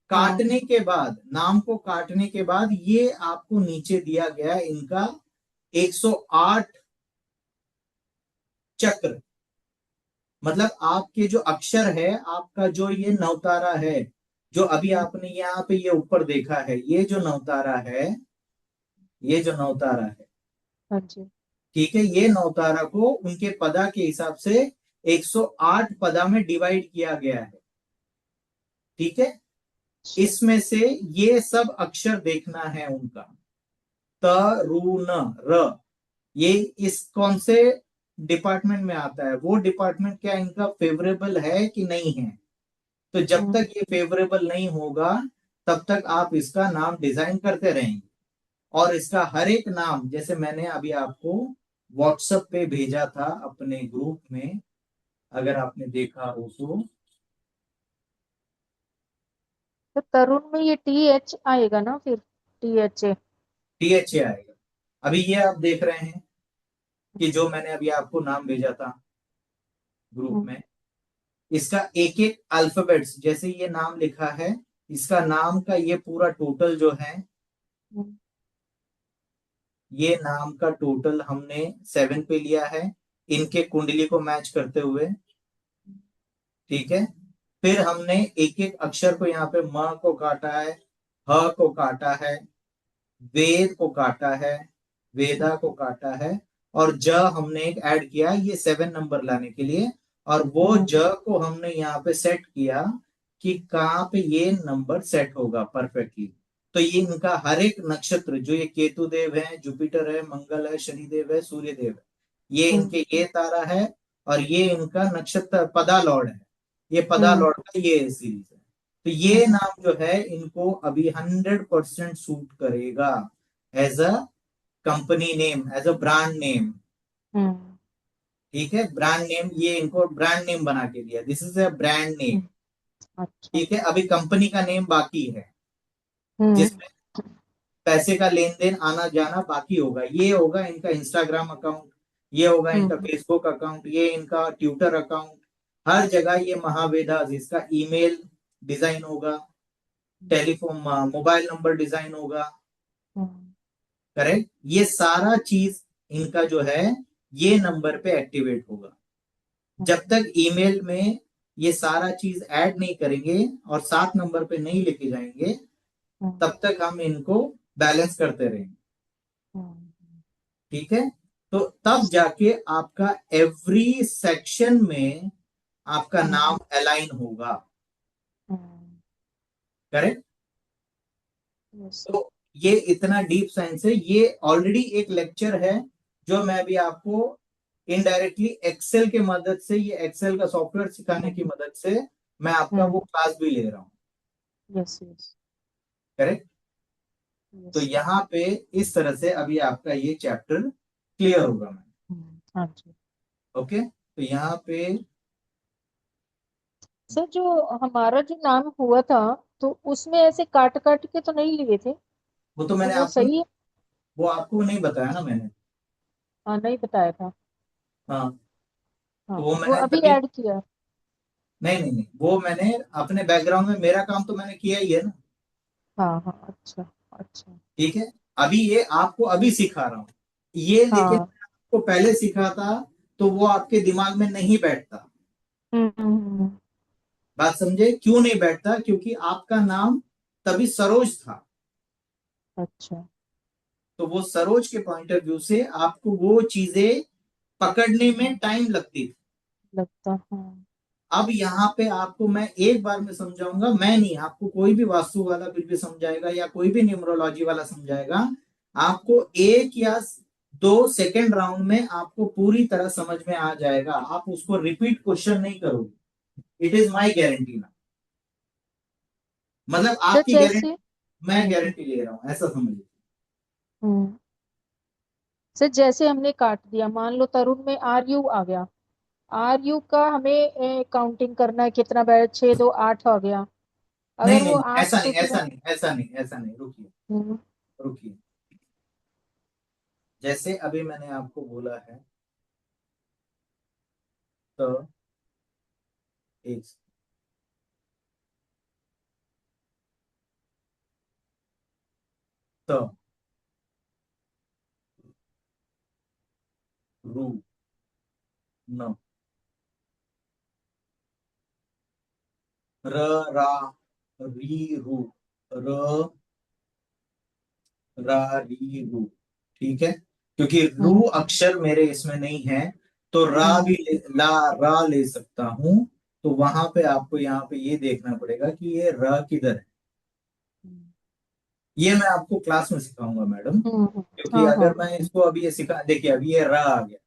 काटने के बाद, नाम को काटने के बाद ये आपको नीचे दिया गया इनका 108 चक्र, मतलब आपके जो अक्षर है, आपका जो ये नवतारा है, जो अभी आपने यहाँ पे ये ऊपर देखा है, ये जो नवतारा है, ये जो नवतारा है, हाँ जी। ठीक है, ये नवतारा को उनके पदा के हिसाब से 108 पदा में डिवाइड किया गया है। ठीक है। इसमें से ये सब अक्षर देखना है उनका। त रू न र, ये इस कौन से डिपार्टमेंट में आता है, वो डिपार्टमेंट क्या इनका फेवरेबल है कि नहीं है। तो जब तक ये फेवरेबल नहीं होगा तब तक आप इसका नाम डिजाइन करते रहेंगे। और इसका हर एक नाम, जैसे मैंने अभी आपको व्हाट्सएप पे भेजा था अपने ग्रुप में, अगर आपने देखा हो तो तरुण में ये TH आएगा ना फिर, TH। THA आएगा। अभी ये आप देख रहे हैं कि जो मैंने अभी आपको नाम भेजा था ग्रुप में, इसका एक एक अल्फाबेट्स, जैसे ये नाम लिखा है, इसका नाम का ये पूरा टोटल जो है, ये नाम का टोटल हमने 7 पे लिया है, इनके कुंडली को मैच करते हुए। ठीक है। फिर हमने एक एक अक्षर को, यहाँ पे म को काटा है, ह को काटा है, वेद को काटा है, वेदा को काटा है, और ज हमने एक ऐड किया ये 7 नंबर लाने के लिए। और वो ज को हमने यहाँ पे सेट किया कि कहाँ पे ये नंबर सेट होगा परफेक्टली। तो ये इनका हर एक नक्षत्र, जो ये केतु देव है, जुपिटर है, मंगल है, शनिदेव है, सूर्य देव है, ये इनके ये तारा है, और ये इनका नक्षत्र पदा लॉर्ड है, ये पदा लॉर्ड का ये सीरीज है। तो ये नाम जो है इनको अभी 100% सूट करेगा as a company name, as a brand name. ठीक है। ब्रांड नेम, ये इनको ब्रांड नेम बना के दिया, this is a brand name. अच्छा। ठीक है। अभी कंपनी का नेम बाकी है, हम्म। जिसमें पैसे का लेन देन आना जाना बाकी होगा। ये होगा इनका इंस्टाग्राम अकाउंट, ये होगा इनका फेसबुक अकाउंट, ये इनका ट्विटर अकाउंट, हर जगह ये महावेदास, इसका ईमेल डिजाइन होगा, टेलीफोन मोबाइल नंबर डिजाइन होगा। करेक्ट। ये सारा चीज इनका जो है ये नंबर पे एक्टिवेट होगा। जब तक ईमेल में ये सारा चीज ऐड नहीं करेंगे और 7 नंबर पे नहीं लेके जाएंगे, तब तक हम इनको बैलेंस करते रहेंगे। ठीक है। तो तब जाके आपका एवरी सेक्शन में आपका नाम अलाइन होगा। करेक्ट। तो ये इतना डीप साइंस है। ये ऑलरेडी एक लेक्चर है जो मैं अभी आपको इनडायरेक्टली एक्सेल के मदद से, ये एक्सेल का सॉफ्टवेयर सिखाने की मदद से मैं आपका वो क्लास भी ले रहा हूँ। Yes yes. करेक्ट। तो यहाँ पे इस तरह से अभी आपका ये चैप्टर क्लियर होगा मैम। हाँ जी। ओके। तो यहाँ पे सर जो हमारा जो नाम हुआ था, तो उसमें ऐसे काट काट के तो नहीं लिए थे, वो तो तो मैंने वो आपको, सही है? वो आपको नहीं बताया ना मैंने। हाँ, नहीं बताया था। हाँ। हाँ, तो वो वो मैंने अभी तभी, ऐड किया। नहीं नहीं नहीं, वो मैंने अपने बैकग्राउंड में, मेरा काम तो मैंने किया ही है ना। हाँ हाँ, अच्छा अच्छा। ठीक है। अभी ये आपको अभी सिखा रहा हूँ ये, लेकिन हाँ। आपको पहले सिखाता तो वो आपके दिमाग में नहीं बैठता। हम्म। बात समझे क्यों नहीं बैठता? क्योंकि आपका नाम तभी सरोज था, अच्छा। तो वो सरोज के पॉइंट ऑफ व्यू से आपको वो चीजें पकड़ने में टाइम लगती थी। लगता, हाँ। अब यहाँ पे आपको मैं एक बार में समझाऊंगा, मैं नहीं, आपको कोई भी वास्तु वाला फिर भी समझाएगा या कोई भी न्यूमरोलॉजी वाला समझाएगा, आपको 1 या तो सेकेंड राउंड में आपको पूरी तरह समझ में आ जाएगा, आप उसको रिपीट क्वेश्चन नहीं करोगे। इट इज माई गारंटी ना, मतलब सर आपकी जैसे गारंटी, मैं गारंटी ले रहा हूं, ऐसा समझिए। हम्म सर जैसे हमने काट दिया, मान लो तरुण में आर यू आ गया, आर यू का हमें काउंटिंग करना है, कितना बैठ, 6 2 8 आ गया। नहीं अगर नहीं वो नहीं, 8 ऐसा नहीं, टुकड़े। ऐसा नहीं, ऐसा नहीं, ऐसा नहीं, रुकिए, हम्म रुकिए। जैसे अभी मैंने आपको बोला है, तो एक, तो रू, न, र, रा, री, रू, र, रा, री, रू, ठीक है। क्योंकि रू हम्म अक्षर मेरे इसमें नहीं है, तो रा हम्म भी ला, रा ले सकता हूं। तो वहां पे आपको यहाँ पे ये देखना पड़ेगा कि ये र किधर है। ये मैं आपको क्लास में सिखाऊंगा मैडम, क्योंकि हाँ हाँ अगर मैं इसको अभी ये सिखा, देखिए अभी ये र आ गया,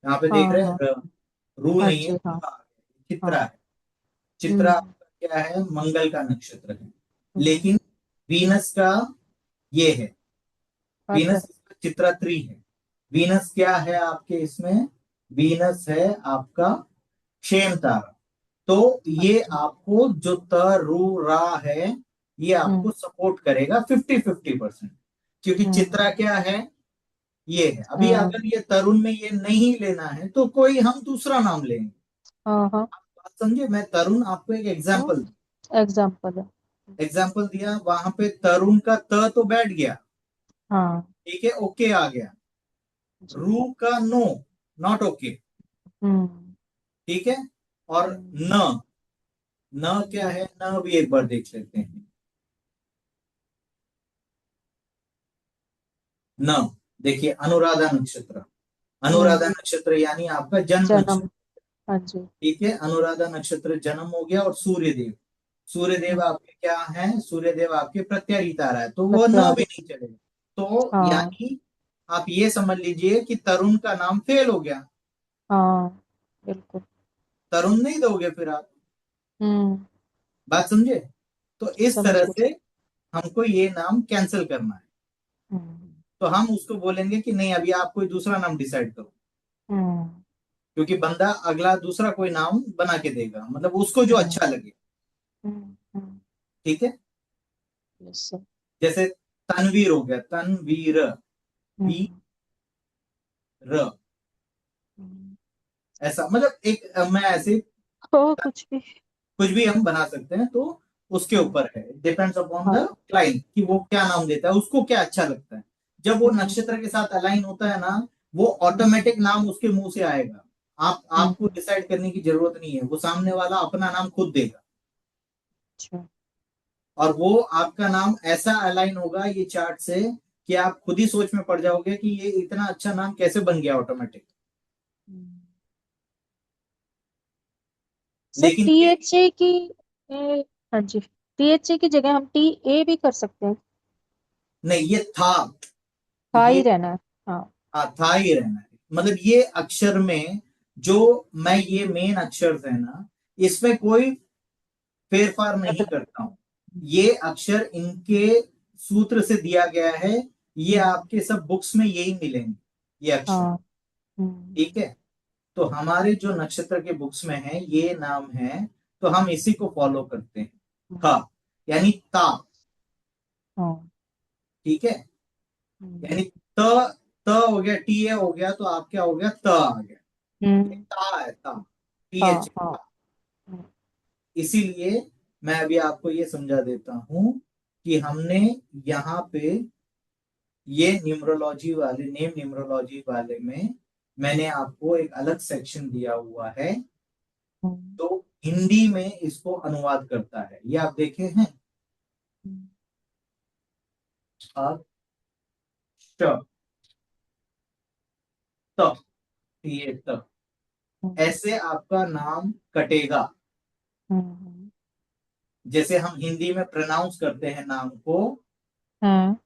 यहाँ पे देख हाँ रहे हैं हाँ र, रू हाँ नहीं है, जी हाँ र आ गया, हाँ। चित्रा है। चित्रा हम्म आपका क्या है, मंगल का नक्षत्र है। हम्म, लेकिन वीनस का ये है, अच्छा। वीनस चित्रात्री है। वीनस क्या है आपके इसमें, वीनस है आपका क्षेम तारा। तो ये अच्छा। आपको जो त रू रा है, ये हम्म आपको सपोर्ट करेगा 50-50%। क्योंकि हम्म चित्रा क्या है, ये है। अभी हम्म, अगर ये तरुण में ये नहीं लेना है तो कोई हम दूसरा नाम लेंगे। हाँ हाँ। बात समझे, मैं तरुण आपको एक एग्जाम्पल, एग्जाम्पल है। एग्जाम्पल दिया, वहां पे तरुण का त तो बैठ गया, हाँ ठीक है, ओके आ गया। जी। रू का नो, नॉट ओके, हम्म ठीक है। और हम्म न, न क्या है, न भी एक बार देख लेते हैं। न, देखिए अनुराधा नक्षत्र, अनुराधा हम्म, नक्षत्र यानी आपका जन्म जन्म। नक्षत्र, हाँ जी। ठीक है। अनुराधा नक्षत्र जन्म हो गया। और सूर्य देव, सूर्य देव हम्म, आपके क्या है, सूर्य देव आपके प्रत्ययी तारा है, तो वो न भी प्रत्यारी। नहीं चलेगा। तो हाँ यानी आप ये समझ लीजिए कि तरुण का नाम फेल हो गया, हाँ बिल्कुल। तरुण नहीं दोगे फिर आप, हम्म बात समझे। तो इस समझ तरह गए। से हमको ये नाम कैंसिल करना है। हम्म तो हम उसको बोलेंगे कि नहीं, अभी आप कोई दूसरा नाम डिसाइड करो, हम्म क्योंकि बंदा अगला दूसरा कोई नाम बना के देगा, मतलब उसको जो हम्म अच्छा लगे, हम्म, ठीक है। Yes sir. जैसे तनवीर हो गया, तनवीर, वी हम्म र, हम्म, ऐसा मतलब एक मैं ऐसे हो कुछ भी। कुछ भी हम बना सकते हैं। तो उसके हम्म, ऊपर है, डिपेंड्स अपॉन हाँ। द क्लाइंट कि वो क्या नाम देता है, उसको क्या अच्छा लगता है। जब वो हम्म नक्षत्र के साथ अलाइन होता है ना, वो हम्म ऑटोमेटिक नाम उसके मुंह से आएगा। आपको हम्म, डिसाइड करने की जरूरत नहीं है, वो सामने वाला अपना नाम खुद देगा। अच्छा। और वो आपका नाम ऐसा अलाइन होगा ये चार्ट से कि आप खुद ही सोच में पड़ जाओगे कि ये इतना अच्छा नाम कैसे बन गया ऑटोमेटिक। हम्म। सर लेकिन टी ये एच ए की हाँ जी, टी एच ए की जगह हम टी ए भी कर सकते हैं। नहीं, ये था, था ही ये रहना है। हाँ। हाँ था ही रहना है। मतलब ये अक्षर में जो मैं ये मेन अक्षर है ना, इसमें कोई फेरफार नहीं बदला। करता हूं। ये अक्षर इनके सूत्र से दिया गया है, ये हम्म, आपके सब बुक्स में यही मिलेंगे, ये अक्षर, हाँ। ठीक है। तो हमारे जो नक्षत्र के बुक्स में है ये नाम है, तो हम इसी को फॉलो करते हैं। था हम्म, यानी ता, हाँ। ठीक है। यानी हम्म त, त हो गया, टी ए हो गया, तो आप क्या हो गया, त आ गया। ये हम्म, ता है, ता, टी हाँ एच, हाँ। हम्म इसीलिए मैं अभी आपको ये समझा देता हूं कि हमने यहाँ पे ये न्यूमरोलॉजी वाले, नेम न्यूमरोलॉजी वाले में मैंने आपको एक अलग सेक्शन दिया हुआ है, हम्म, तो हिंदी में इसको अनुवाद करता है। ये आप देखे हैं, हम्म, आप ट, त, ये त, हम्म, ऐसे आपका नाम कटेगा। हम्म, जैसे हम हिंदी में प्रोनाउंस करते हैं नाम को, हाँ।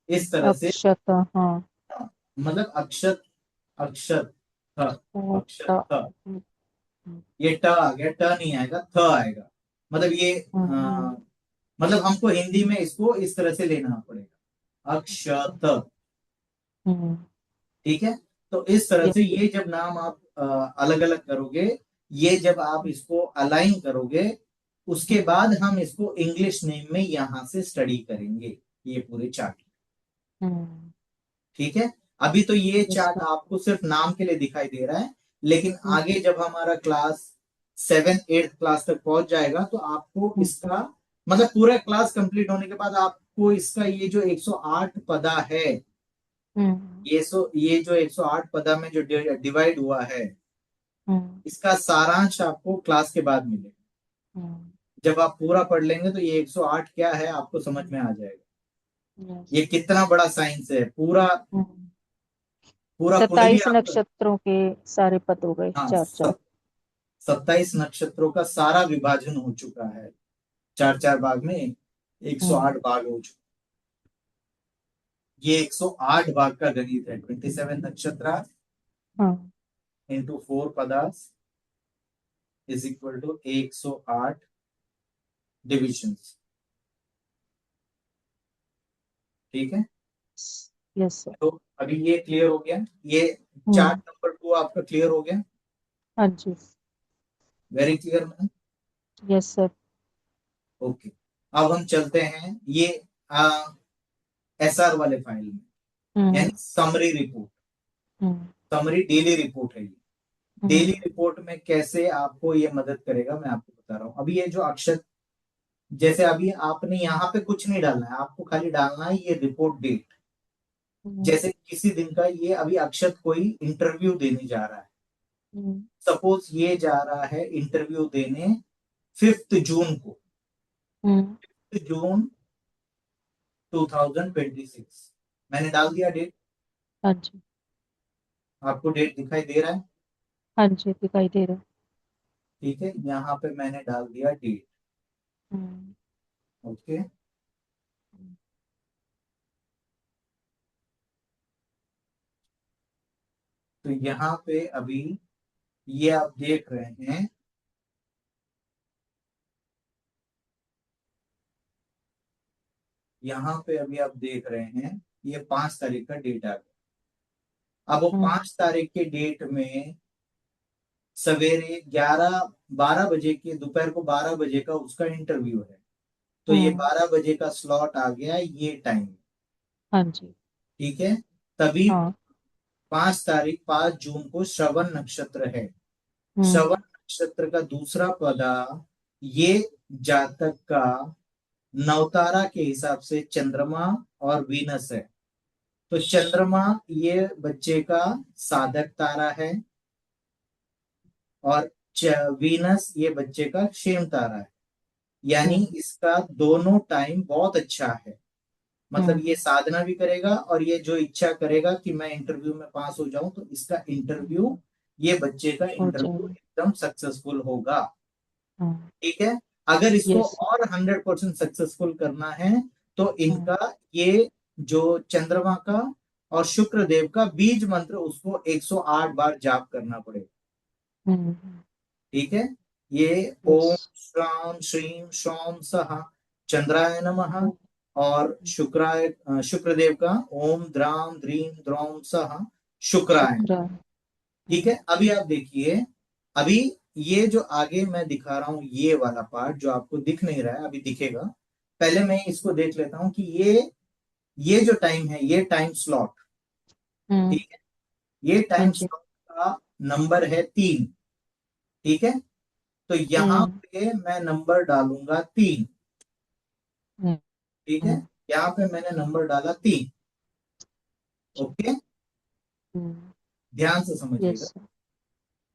इस तरह से अक्षता हाँ। मतलब अक्षत, अक्षत थ, ओ, अक्षत ता, थ, हम्म, हम्म, ये ट आ गया, ट नहीं आएगा, थ आएगा। मतलब ये हम्म, मतलब हमको हिंदी में इसको इस तरह से लेना पड़ेगा, अक्षत। हम्म, ठीक है। तो इस तरह से यस, ये जब नाम आप अलग अलग करोगे, ये जब आप इसको अलाइन करोगे, उसके बाद हम इसको इंग्लिश नेम में यहां से स्टडी करेंगे, ये पूरे चार्ट। हम्म, ठीक है। अभी तो ये यस चार्ट सर, आपको सिर्फ नाम के लिए दिखाई दे रहा है, लेकिन हम्म, आगे जब हमारा क्लास 7 8 क्लास तक पहुंच जाएगा तो आपको हम्म, इसका मतलब पूरा क्लास कंप्लीट होने के बाद आपको इसका ये जो 108 पदा है, हम्म, ये जो 108 पदा में जो डिवाइड हुआ है, हम्म, इसका सारांश आपको क्लास के बाद मिलेगा। हम्म, जब आप पूरा पढ़ लेंगे तो ये 108 क्या है आपको समझ में आ जाएगा। यस, ये कितना बड़ा साइंस है, पूरा हम्म। पूरा कुंडली 27 आपका। नक्षत्रों के सारे पद हो गए, हाँ, चार चार। 27 नक्षत्रों का सारा विभाजन हो चुका है, चार चार भाग में 108 हम्म, भाग हो चुके। ये 108 भाग का गणित है, 27 नक्षत्र हाँ, इंटू 4 पदार्थ इज इक्वल टू 108 डिविजन्स। ठीक है। यस सर, तो अभी ये क्लियर हो गया, ये चार्ट हम्म, नंबर 2 आपका क्लियर हो गया। हाँ जी, very clear ma'am. Yes sir, okay. अब हम चलते हैं ये एसआर वाले फाइल में, हम्म, यानी समरी रिपोर्ट। हम्म, समरी डेली रिपोर्ट है ये। डेली हम्म, रिपोर्ट में कैसे आपको ये मदद करेगा मैं आपको बता रहा हूँ। अभी ये जो अक्षर, जैसे अभी आपने यहाँ पे कुछ नहीं डालना है, आपको खाली डालना है ये रिपोर्ट डेट। हम्म, जैसे किसी दिन का ये अभी अक्षत कोई इंटरव्यू देने जा रहा है, हम्म, सपोज ये जा रहा है इंटरव्यू देने 5 जून को, हम्म, 5 जून 2026। मैंने डाल दिया डेट। हाँ जी, आपको डेट दिखाई दे रहा है। हाँ जी, दिखाई दे रहा है। ठीक है, यहाँ पे मैंने डाल दिया डेट। हम्म, ओके। तो यहाँ पे अभी ये आप देख रहे हैं, यहाँ पे अभी आप देख रहे हैं ये 5 तारीख का डेट आ गया। अब वो हम्म, 5 तारीख के डेट में सवेरे 11 12 बजे के, दोपहर को 12 बजे का उसका इंटरव्यू है। तो ये हम्म, 12 बजे का स्लॉट आ गया ये टाइम। हाँ जी, ठीक है। तभी हाँ, 5 तारीख 5 जून को श्रवण नक्षत्र है। श्रवण हम्म, नक्षत्र का दूसरा पदा ये जातक का नवतारा के हिसाब से चंद्रमा और वीनस है। तो चंद्रमा ये बच्चे का साधक तारा है, और वीनस ये बच्चे का क्षेम तारा है। यानी हम्म, इसका दोनों टाइम बहुत अच्छा है। मतलब हम्म, ये साधना भी करेगा और ये जो इच्छा करेगा कि मैं इंटरव्यू में पास हो जाऊं, तो इसका इंटरव्यू, ये बच्चे का हो इंटरव्यू जाएगा, एकदम सक्सेसफुल होगा। हाँ, ठीक है। अगर इसको यस, और 100% सक्सेसफुल करना है तो हम्म, इनका ये जो चंद्रमा का और शुक्र देव का बीज मंत्र उसको 108 बार जाप करना पड़ेगा। हम्म, ठीक है। ये यस, ओम श्राम श्रीम शौम सह चंद्राय नमः, और शुक्रदेव का ओम द्राम द्रीम द्रौम सह शुक्राय। शुक्र, ठीक है। अभी आप देखिए, अभी ये जो आगे मैं दिखा रहा हूं ये वाला पार्ट जो आपको दिख नहीं रहा है, अभी दिखेगा। पहले मैं इसको देख लेता हूं कि ये जो टाइम है ये टाइम स्लॉट। हम्म, ठीक है। ये हाँ टाइम जी, स्लॉट का नंबर है 3। ठीक है। तो यहां हम्म, पे मैं नंबर डालूंगा 3। हम्म, ठीक है। यहाँ पे मैंने नंबर डाला 3। ओके। हम्म, ध्यान से यस, समझिएगा।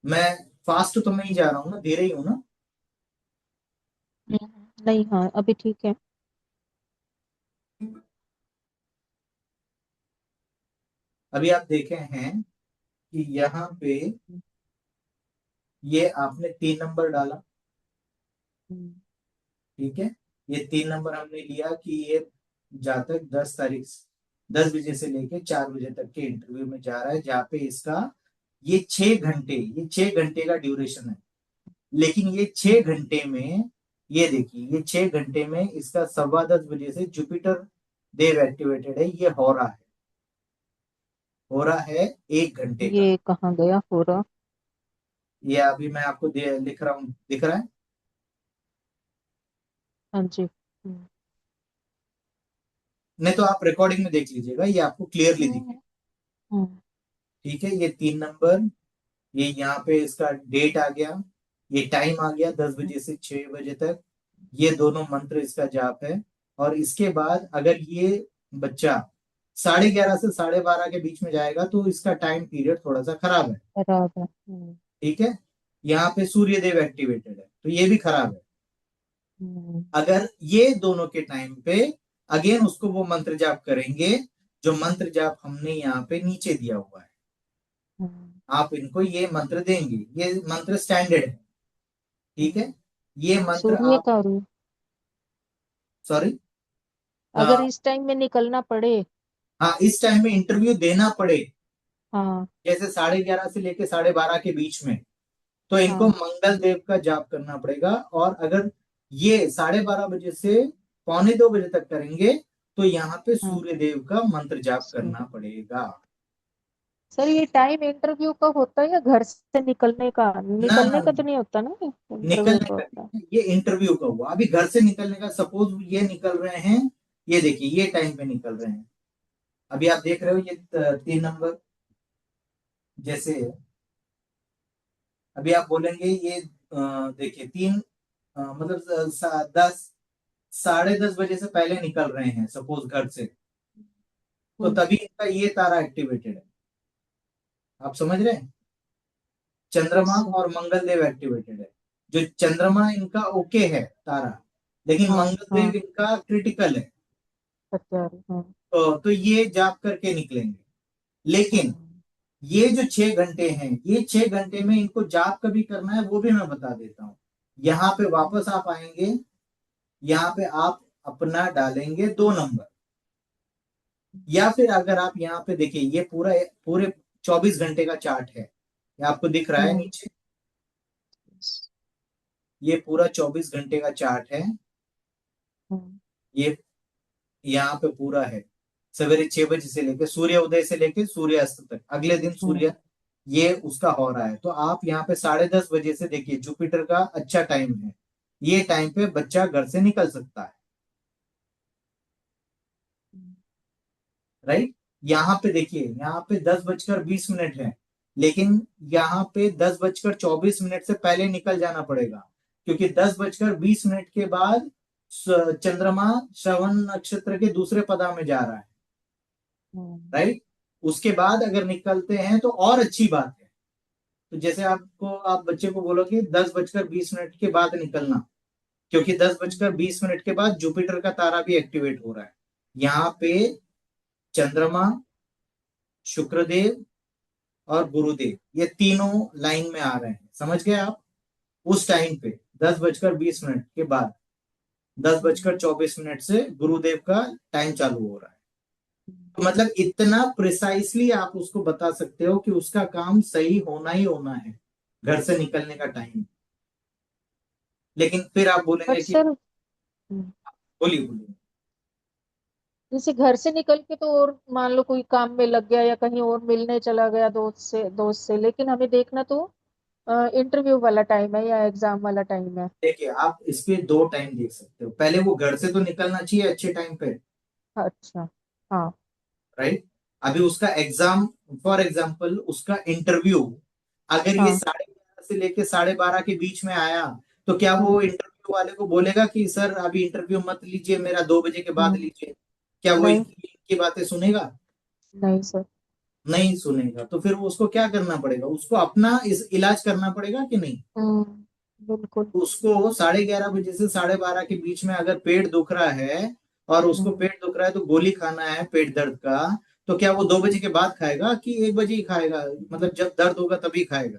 मैं फास्ट तो नहीं जा रहा हूँ ना, धीरे ही हूं ना। नहीं, हाँ, अभी ठीक है। अभी आप देखे हैं कि यहाँ पे ये आपने 3 नंबर डाला। हम्म, ठीक है। ये 3 नंबर हमने लिया कि ये जातक 10 तारीख 10 बजे से लेके 4 बजे तक के इंटरव्यू में जा रहा है, जहाँ पे इसका ये 6 घंटे, ये 6 घंटे का ड्यूरेशन है। लेकिन ये 6 घंटे में, ये देखिए, ये 6 घंटे में इसका 10:15 बजे से जुपिटर देव एक्टिवेटेड है, ये हो रहा है 1 घंटे का। ये कहाँ गया पूरा? ये अभी मैं आपको लिख रहा हूँ, दिख रहा है? हाँ जी। नहीं तो आप रिकॉर्डिंग में देख लीजिएगा, ये आपको क्लियरली दिखेगा। हम्म, ठीक है, ये 3 नंबर, ये यहाँ पे इसका डेट आ गया, ये टाइम आ गया 10 बजे से 6 बजे तक। ये दोनों मंत्र इसका जाप है। और इसके बाद अगर ये बच्चा 11:30 से 12:30 के बीच में जाएगा तो इसका टाइम पीरियड थोड़ा सा खराब है। बराबर। ठीक है, यहाँ पे सूर्य देव एक्टिवेटेड है तो ये भी खराब है। अगर ये दोनों के टाइम पे अगेन उसको वो मंत्र जाप करेंगे, जो मंत्र जाप हमने यहाँ पे नीचे दिया हुआ है, आप इनको ये मंत्र देंगे, ये मंत्र स्टैंडर्ड है। ठीक है, ये मंत्र सूर्य आप, का रूप, सॉरी, अगर इस टाइम में निकलना पड़े। हाँ, इस टाइम में इंटरव्यू देना पड़े, हाँ जैसे 11:30 से लेके 12:30 के बीच में, तो इनको हाँ मंगल देव का जाप करना पड़ेगा। और अगर ये 12:30 बजे से 1:45 बजे तक करेंगे तो यहाँ पे हाँ। सूर्य देव का मंत्र जाप करना पड़ेगा। सर ये टाइम इंटरव्यू का होता है या घर से निकलने का? ना ना निकलने का तो ना, नहीं होता ना, इंटरव्यू निकलने का का होता है। नहीं है, ये इंटरव्यू का हुआ। अभी घर से निकलने का, सपोज ये निकल रहे हैं, ये देखिए ये टाइम पे निकल रहे हैं। अभी आप देख रहे हो ये 3 नंबर, जैसे अभी आप बोलेंगे ये देखिए तीन, मतलब 10, 10:30 बजे से पहले निकल रहे हैं सपोज घर से, तो तभी इनका ये तारा एक्टिवेटेड है। आप समझ रहे हैं? चंद्रमा अच्छा। और मंगल देव एक्टिवेटेड है। जो चंद्रमा इनका ओके है तारा, लेकिन हाँ मंगल हाँ। देव इनका क्रिटिकल है। हत्यारे, हाँ। तो ये जाप करके निकलेंगे। लेकिन हम्म, ये जो 6 घंटे हैं, ये 6 घंटे में इनको जाप कभी करना है वो भी मैं बता देता हूँ। यहाँ पे वापस आप आएंगे, यहाँ पे आप अपना डालेंगे 2 नंबर, या फिर अगर आप यहाँ पे देखिए, ये पूरा पूरे 24 घंटे का चार्ट है, ये आपको दिख रहा है हम्म, नीचे, ये पूरा 24 घंटे का चार्ट है। हम्म, ये यहाँ पे पूरा है, सवेरे 6 बजे से लेके सूर्य उदय से लेके सूर्य अस्त तक, अगले दिन हम्म, सूर्य, ये उसका हो रहा है। तो आप यहाँ पे 10:30 बजे से देखिए, जुपिटर का अच्छा टाइम है, ये टाइम पे बच्चा घर से निकल सकता है। राइट, यहाँ पे देखिए, यहाँ पे 10:20 है, लेकिन यहाँ पे 10:24 से पहले निकल जाना पड़ेगा, क्योंकि 10:20 के बाद चंद्रमा श्रवण नक्षत्र के दूसरे पदा में जा रहा है। राइट, उसके बाद अगर निकलते हैं तो और अच्छी बात है। तो जैसे आप बच्चे को बोलोगे 10:20 के बाद निकलना, क्योंकि 10:20 के बाद जुपिटर का तारा भी एक्टिवेट हो रहा है। यहाँ पे चंद्रमा, शुक्रदेव और गुरुदेव, ये तीनों लाइन में आ रहे हैं, समझ गए आप? उस टाइम पे 10:20 के बाद 10:24 से गुरुदेव का टाइम चालू हो रहा है। तो मतलब इतना प्रिसाइसली आप उसको बता सकते हो कि उसका काम सही होना ही होना है, घर से निकलने का टाइम। लेकिन फिर आप बट बोलेंगे कि, सर, बोलिए बोलिए। जैसे घर से निकल के तो और मान लो कोई काम में लग गया या कहीं और मिलने चला गया दोस्त से, लेकिन हमें देखना तो इंटरव्यू वाला टाइम है या एग्जाम वाला टाइम है? देखिए, आप इसके 2 टाइम देख सकते हो, पहले वो घर से तो निकलना चाहिए अच्छे टाइम पे। अच्छा। हाँ राइट, अभी उसका एग्जाम, फॉर एग्जाम्पल उसका इंटरव्यू अगर ये हाँ। 11:30 से लेके 12:30 के बीच में आया, तो क्या वो हम्म, इंटरव्यू वाले को बोलेगा कि सर अभी इंटरव्यू मत लीजिए, मेरा 2 बजे के बाद हम्म, लीजिए? क्या वो नहीं इनकी बातें सुनेगा? नहीं सर। नहीं सुनेगा। तो फिर वो उसको क्या करना पड़ेगा, उसको अपना इस इलाज करना पड़ेगा कि नहीं? बिल्कुल। उसको 11:30 से 12:30 के बीच में अगर पेट दुख रहा है, और उसको हम्म, पेट दुख रहा है तो गोली खाना है पेट दर्द का, तो क्या वो 2 बजे के बाद खाएगा कि 1 बजे ही खाएगा? मतलब जब दर्द होगा तभी खाएगा?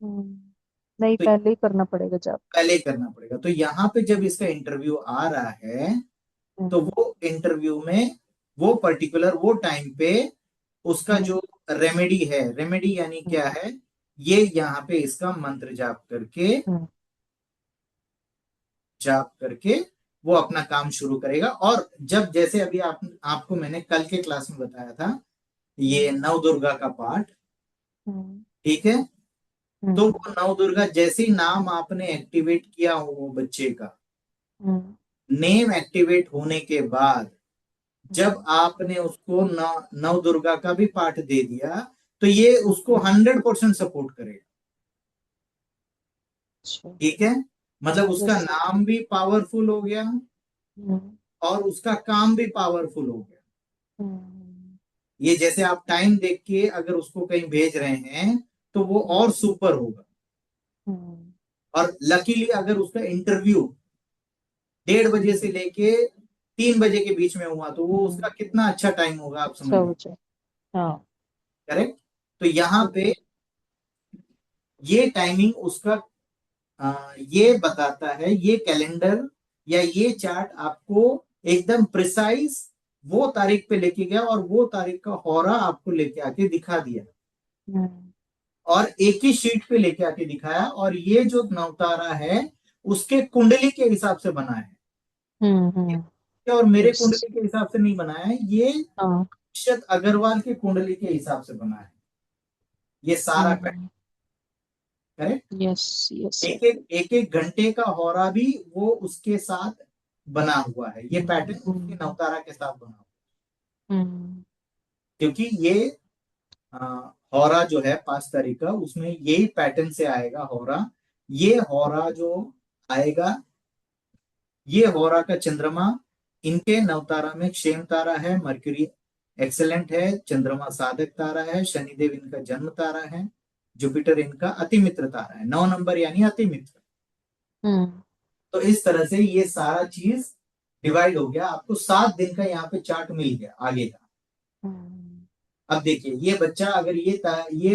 नहीं, तो पहले ही करना पड़ेगा जब। पहले ही करना पड़ेगा। तो यहाँ पे जब इसका इंटरव्यू आ रहा है, तो हम्म, वो इंटरव्यू में वो पर्टिकुलर वो टाइम पे उसका जो रेमेडी है, रेमेडी यानी क्या है, ये यहाँ पे इसका मंत्र जाप करके वो अपना काम शुरू करेगा। और जब जैसे अभी आपको मैंने कल के क्लास में बताया था ये नव दुर्गा का पाठ, ठीक है, तो वो नव दुर्गा जैसे ही नाम आपने एक्टिवेट किया हो वो बच्चे का, नेम एक्टिवेट होने के बाद जब आपने उसको नव दुर्गा का भी पाठ दे दिया तो ये उसको 100% सपोर्ट करेगा। ठीक है, मतलब उसका नाम भी पावरफुल हो गया और उसका काम भी पावरफुल हो गया। ये जैसे आप टाइम देख के अगर उसको कहीं भेज रहे हैं तो वो और सुपर होगा। और लकीली अगर उसका इंटरव्यू 1:30 से लेके 3 बजे के बीच में हुआ तो वो उसका कितना अच्छा टाइम होगा, आप समझिए। हाँ, करेक्ट। तो यहाँ पे ये टाइमिंग उसका ये बताता है, ये कैलेंडर या ये चार्ट आपको एकदम प्रिसाइज वो तारीख पे लेके गया और वो तारीख का हौरा आपको लेके आके दिखा दिया और एक ही शीट पे लेके आके दिखाया। और ये जो नवतारा है उसके कुंडली के हिसाब से बना है और मेरे कुंडली के हिसाब से नहीं बनाया है, ये अक्षत अग्रवाल के कुंडली के हिसाब से बना है ये सारा पैटर्न। करेक्ट। यस यस एक एक घंटे का हौरा भी वो उसके साथ बना हुआ है, ये पैटर्न उसके नवतारा के साथ बना हुआ है। क्योंकि ये हौरा जो है 5 तारीख का उसमें यही पैटर्न से आएगा हौरा। ये हौरा जो आएगा, ये हौरा का चंद्रमा इनके नवतारा में क्षेम तारा है, मरक्यूरी एक्सेलेंट है, चंद्रमा साधक तारा है, शनिदेव इनका जन्म तारा है, जुपिटर इनका अतिमित्र तारा है। 9 नंबर यानी अतिमित्र। तो इस तरह से ये सारा चीज डिवाइड हो गया, आपको 7 दिन का यहाँ पे चार्ट मिल गया आगे का। अब देखिए ये बच्चा अगर ये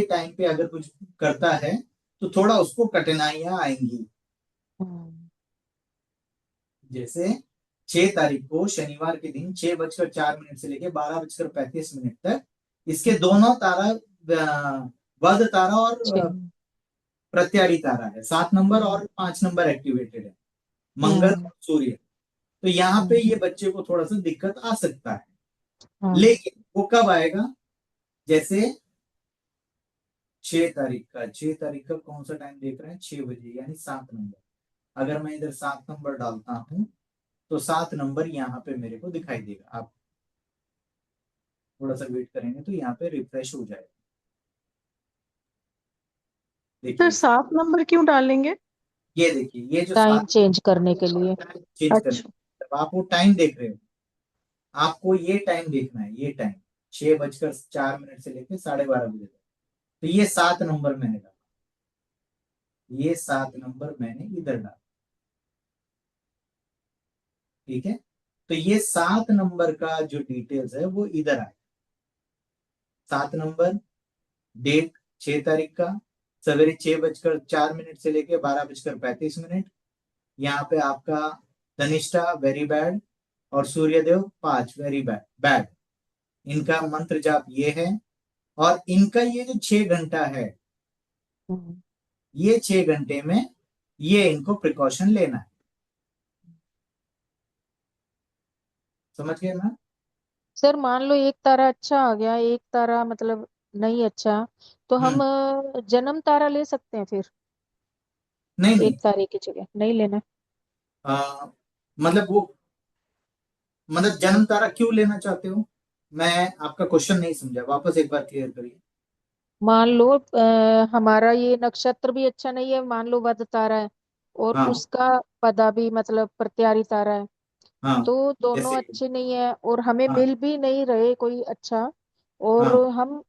टाइम पे अगर कुछ करता है तो थोड़ा उसको कठिनाइयां आएंगी। जैसे 6 तारीख को शनिवार के दिन 6:04 से लेके 12:35 तक इसके दोनों तारा वध तारा और प्रत्यारी तारा है। 7 नंबर और 5 नंबर एक्टिवेटेड है, मंगल और सूर्य। तो यहाँ पे ये बच्चे को थोड़ा सा दिक्कत आ सकता है, लेकिन वो कब आएगा, जैसे 6 तारीख का कौन सा टाइम देख रहे हैं, 6 बजे यानी 7 नंबर। अगर मैं इधर 7 नंबर डालता हूं तो 7 नंबर यहाँ पे मेरे को दिखाई देगा। आप थोड़ा सा वेट करेंगे तो यहाँ पे रिफ्रेश हो जाएगा। सर देखिए 7 नंबर क्यों डालेंगे? ये देखिए ये जो टाइम 7 चेंज करने के लिए। चेंज करने, अच्छा जब आप वो टाइम देख रहे हो आपको ये टाइम देखना है, ये टाइम 6:04 से लेके 12:30 तक। तो ये 7 नंबर मैंने डाला, ये 7 नंबर मैंने इधर डाला। ठीक है, तो ये 7 नंबर का जो डिटेल्स है वो इधर आए। 7 नंबर डेट 6 तारीख का सवेरे 6:04 से लेके 12:35। यहाँ पे आपका धनिष्ठा वेरी बैड और सूर्यदेव 5 वेरी बैड बैड। इनका मंत्र जाप ये है और इनका ये जो 6 घंटा है, ये 6 घंटे में ये इनको प्रिकॉशन लेना है। समझ गए ना? सर मान लो एक तारा अच्छा आ गया, एक तारा मतलब नहीं अच्छा, तो हम जन्म तारा ले सकते हैं फिर नहीं नहीं, एक तारे की जगह नहीं लेना? मतलब वो मतलब जन्म तारा क्यों लेना चाहते हो, मैं आपका क्वेश्चन नहीं समझा, वापस एक बार क्लियर करिए। मान लो हमारा ये नक्षत्र भी अच्छा नहीं है, मान लो वध तारा है और हाँ उसका पदा भी मतलब प्रत्यारी तारा है, हाँ, तो दोनों जैसे अच्छे नहीं है और हमें हाँ मिल भी नहीं रहे कोई अच्छा। और हाँ, हम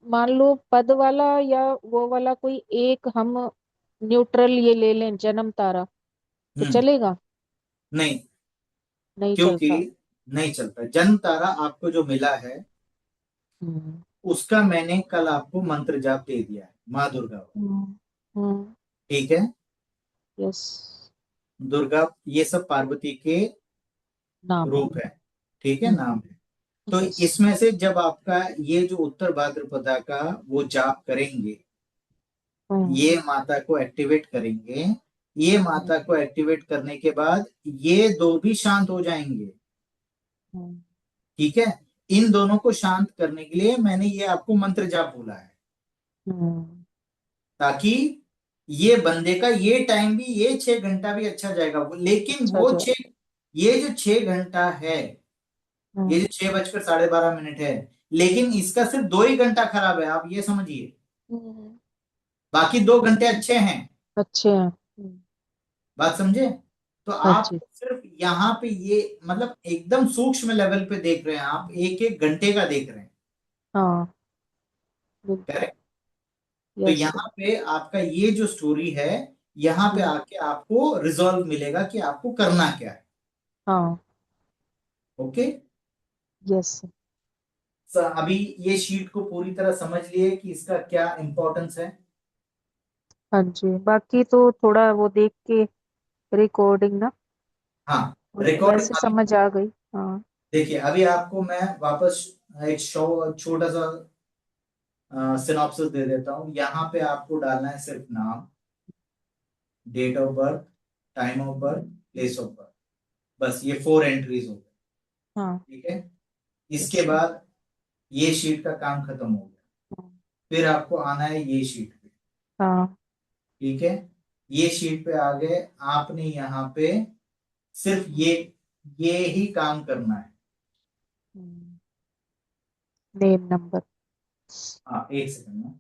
मान लो पद वाला या वो वाला कोई एक हम न्यूट्रल ये ले लें जन्म तारा, तो हम्म, चलेगा? नहीं, नहीं क्योंकि चलता। नहीं चलता। जन्म तारा आपको जो मिला है हम्म उसका मैंने कल आपको मंत्र जाप दे दिया है, माँ दुर्गा का। हम्म। ठीक है, यस। दुर्गा ये सब पार्वती के नाम है। रूप है, ठीक है, नाम है। तो Yes. इसमें से जब आपका ये जो उत्तर भाद्रपदा का वो जाप करेंगे, ये माता को एक्टिवेट करेंगे, ये माता को एक्टिवेट करने के बाद ये दो भी शांत हो जाएंगे। ठीक है, इन दोनों को शांत करने के लिए मैंने ये आपको मंत्र जाप बोला है, ताकि ये बंदे का ये टाइम भी, ये 6 घंटा भी अच्छा जाएगा। लेकिन अच्छा वो जाए। ये जो 6 घंटा है, ये जो 6:12:30 है, लेकिन इसका सिर्फ 2 ही घंटा खराब है, आप ये समझिए। बाकी 2 घंटे अच्छे हैं। अच्छे हैं। बात समझे? तो हाँ आप जी। सिर्फ यहाँ पे ये मतलब एकदम सूक्ष्म लेवल पे देख रहे हैं, आप एक एक घंटे का देख रहे हैं। हाँ बिल्कुल। करेक्ट। तो यस सर। यहाँ पे आपका ये जो स्टोरी है, यहाँ पे आके आपको रिजॉल्व मिलेगा कि आपको करना क्या है। हाँ। ओके। Yes sir. अभी ये शीट को पूरी तरह समझ लिए कि इसका क्या इंपॉर्टेंस है। हाँ जी, बाकी तो थोड़ा वो देख के रिकॉर्डिंग ना, हाँ, रिकॉर्डिंग वैसे अभी समझ आ गई। हाँ। देखिए, अभी आपको मैं वापस एक छोटा सा सिनॉप्सिस दे देता हूँ। यहाँ पे आपको डालना है सिर्फ नाम, date of birth, time of birth, place of birth, बस ये 4 एंट्रीज हो गए। हाँ। ठीक है, यस इसके सर। बाद ये शीट का काम खत्म हो गया। फिर आपको आना है ये शीट पे। हाँ। ठीक है, ये शीट पे आ गए, आपने यहाँ पे सिर्फ ये ही काम करना है। Name number. हाँ, एक सेकंड में।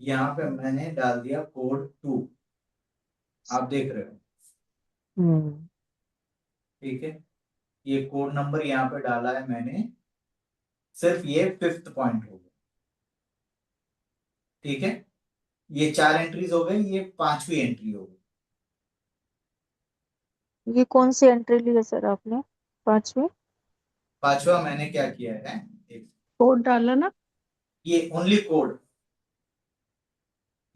यहाँ पे मैंने डाल दिया कोड 2, आप देख रहे हो। ठीक है, ये कोड नंबर यहाँ पे डाला है मैंने, सिर्फ ये 5th पॉइंट हो गया। ठीक है, ये 4 एंट्रीज हो गई, ये 5वीं एंट्री हो गई। ये कौन सी एंट्री ली है सर आपने? 5वीं? 5वां मैंने क्या किया है, कोड डाला ना? ये ओनली कोड,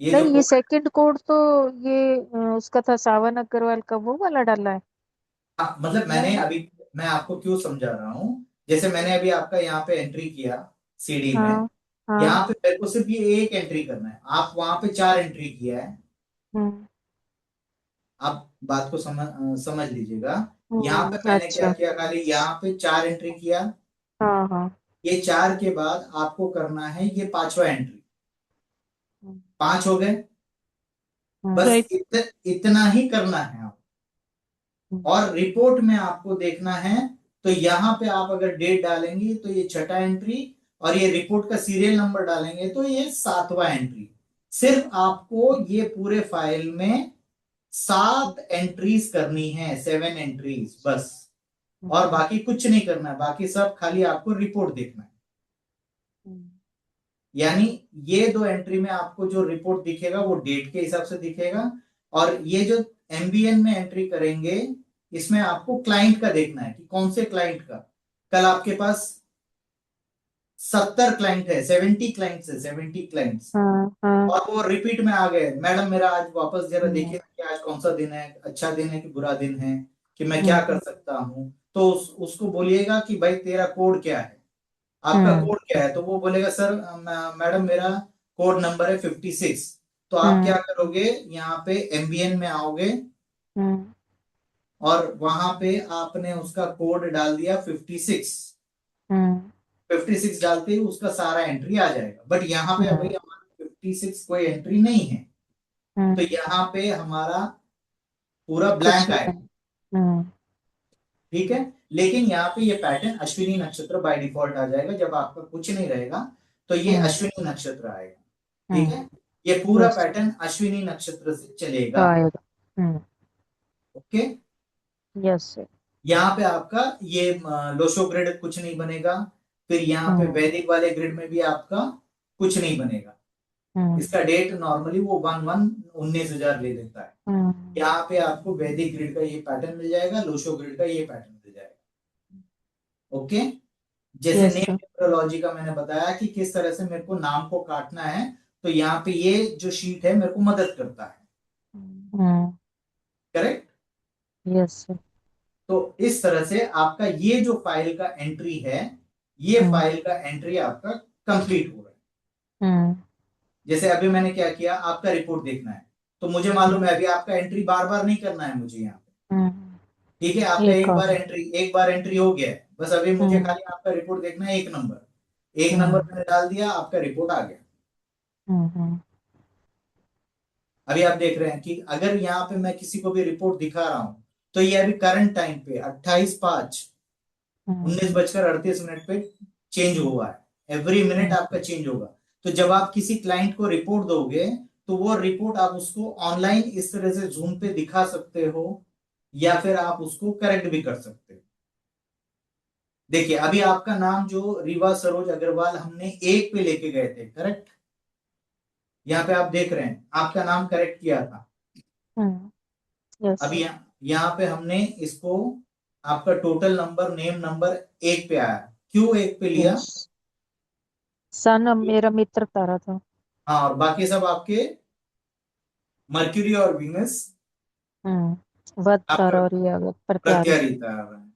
ये जो नहीं, ये कोड। सेकंड कोड तो ये उसका था, सावन अग्रवाल का, वो वाला डाला है। हाँ, मतलब मैंने अभी, मैं आपको क्यों समझा रहा हूँ, जैसे मैंने अभी आपका यहाँ पे एंट्री किया सीडी में, हाँ। हाँ। यहाँ पे मेरे को सिर्फ ये एक एंट्री करना है, आप वहां पे 4 एंट्री किया है। हम्म। आप बात को समझ लीजिएगा। यहाँ पे मैंने क्या अच्छा। किया, खाली यहाँ पे 4 एंट्री किया। हाँ हाँ। ये 4 के बाद आपको करना है ये 5वां एंट्री। 5 हो गए, बस राइट। इतना ही करना है आप। और रिपोर्ट में आपको देखना है, तो यहाँ पे आप अगर डेट डालेंगे तो ये 6ठा एंट्री, और ये रिपोर्ट का सीरियल नंबर डालेंगे तो ये 7वां एंट्री। सिर्फ आपको ये पूरे फाइल में 7 एंट्रीज करनी है, 7 एंट्रीज बस, और बाकी कुछ नहीं करना है, बाकी सब खाली आपको रिपोर्ट देखना है। यानी ये 2 एंट्री में आपको जो रिपोर्ट दिखेगा वो डेट के हिसाब से दिखेगा, और ये जो एमबीएन में एंट्री करेंगे, इसमें आपको क्लाइंट का देखना है कि कौन से क्लाइंट का। कल आपके पास 70 क्लाइंट है, 70 क्लाइंट्स है, 70 क्लाइंट्स, हाँ हाँ। और वो रिपीट में आ गए, मैडम मेरा आज वापस जरा देखिए कि आज कौन सा दिन है, अच्छा दिन है कि बुरा दिन है, कि मैं क्या कर सकता हूँ। तो उसको बोलिएगा कि भाई तेरा कोड क्या है, आपका कोड क्या है, तो वो बोलेगा सर मैडम मेरा कोड नंबर है 56। तो आप क्या करोगे, यहाँ पे एमबीएन में आओगे, और वहां पे आपने उसका कोड डाल दिया 56। 56 डालते ही उसका सारा एंट्री आ जाएगा, बट यहाँ पे अभी हमारा 56 कोई एंट्री नहीं है, तो यहाँ पे हमारा पूरा कुछ ब्लैंक आएगा। नहीं। ठीक है, लेकिन यहाँ पे ये पैटर्न अश्विनी नक्षत्र बाय डिफॉल्ट आ जाएगा, जब आपका कुछ नहीं रहेगा तो ये अश्विनी नक्षत्र आएगा। ठीक है, ये पूरा यस पैटर्न अश्विनी नक्षत्र से चलेगा। आएगा। Okay, yes sir. यहाँ पे आपका ये लोशो ग्रिड कुछ नहीं बनेगा, फिर यहाँ पे वैदिक वाले ग्रिड में भी आपका कुछ नहीं बनेगा। इसका डेट नॉर्मली वो 1/1/19,000 ले लेता है। यहाँ पे आपको वैदिक ग्रिड का ये पैटर्न मिल जाएगा, लोशो ग्रिड का ये पैटर्न मिल जाएगा। ओके, जैसे यस नेम सर। न्यूमरोलॉजी का मैंने बताया कि किस तरह से मेरे को नाम को काटना है, तो यहाँ पे ये जो शीट है मेरे को मदद करता है, करेक्ट। Yes sir. तो इस तरह से आपका ये जो फाइल का एंट्री है, ये फाइल का एंट्री आपका कंप्लीट हो रहा है। जैसे अभी मैंने क्या किया, आपका रिपोर्ट देखना है, तो मुझे मालूम है अभी आपका एंट्री बार बार नहीं करना है मुझे यहाँ पे, ठीक है। आपका एक बार एंट्री हो गया है, बस अभी मुझे खाली आपका रिपोर्ट देखना है, एक नंबर मैंने डाल दिया, आपका रिपोर्ट आ गया। अभी आप देख रहे हैं कि अगर यहाँ पे मैं किसी को भी रिपोर्ट दिखा रहा हूं, तो ये अभी करंट टाइम पे 28/5 19:38 पे चेंज हुआ है। एवरी मिनट आपका चेंज होगा। तो जब आप किसी क्लाइंट को रिपोर्ट दोगे, तो वो रिपोर्ट आप उसको ऑनलाइन इस तरह से जूम पे दिखा सकते हो, या फिर आप उसको करेक्ट भी कर सकते हो। देखिए अभी आपका नाम जो रीवा सरोज अग्रवाल हमने एक पे लेके गए थे, करेक्ट। यहाँ पे आप देख रहे हैं आपका नाम करेक्ट किया था। अभी यहाँ पे हमने इसको, आपका टोटल नंबर, नेम नंबर एक पे आया। क्यों एक पे लिया? सन मेरा मित्र तारा था। हाँ, और बाकी सब आपके मर्क्यूरी और वीनस वध आपका तारा और ये आ गया प्रत्यारी। प्रत्यारी तारा है।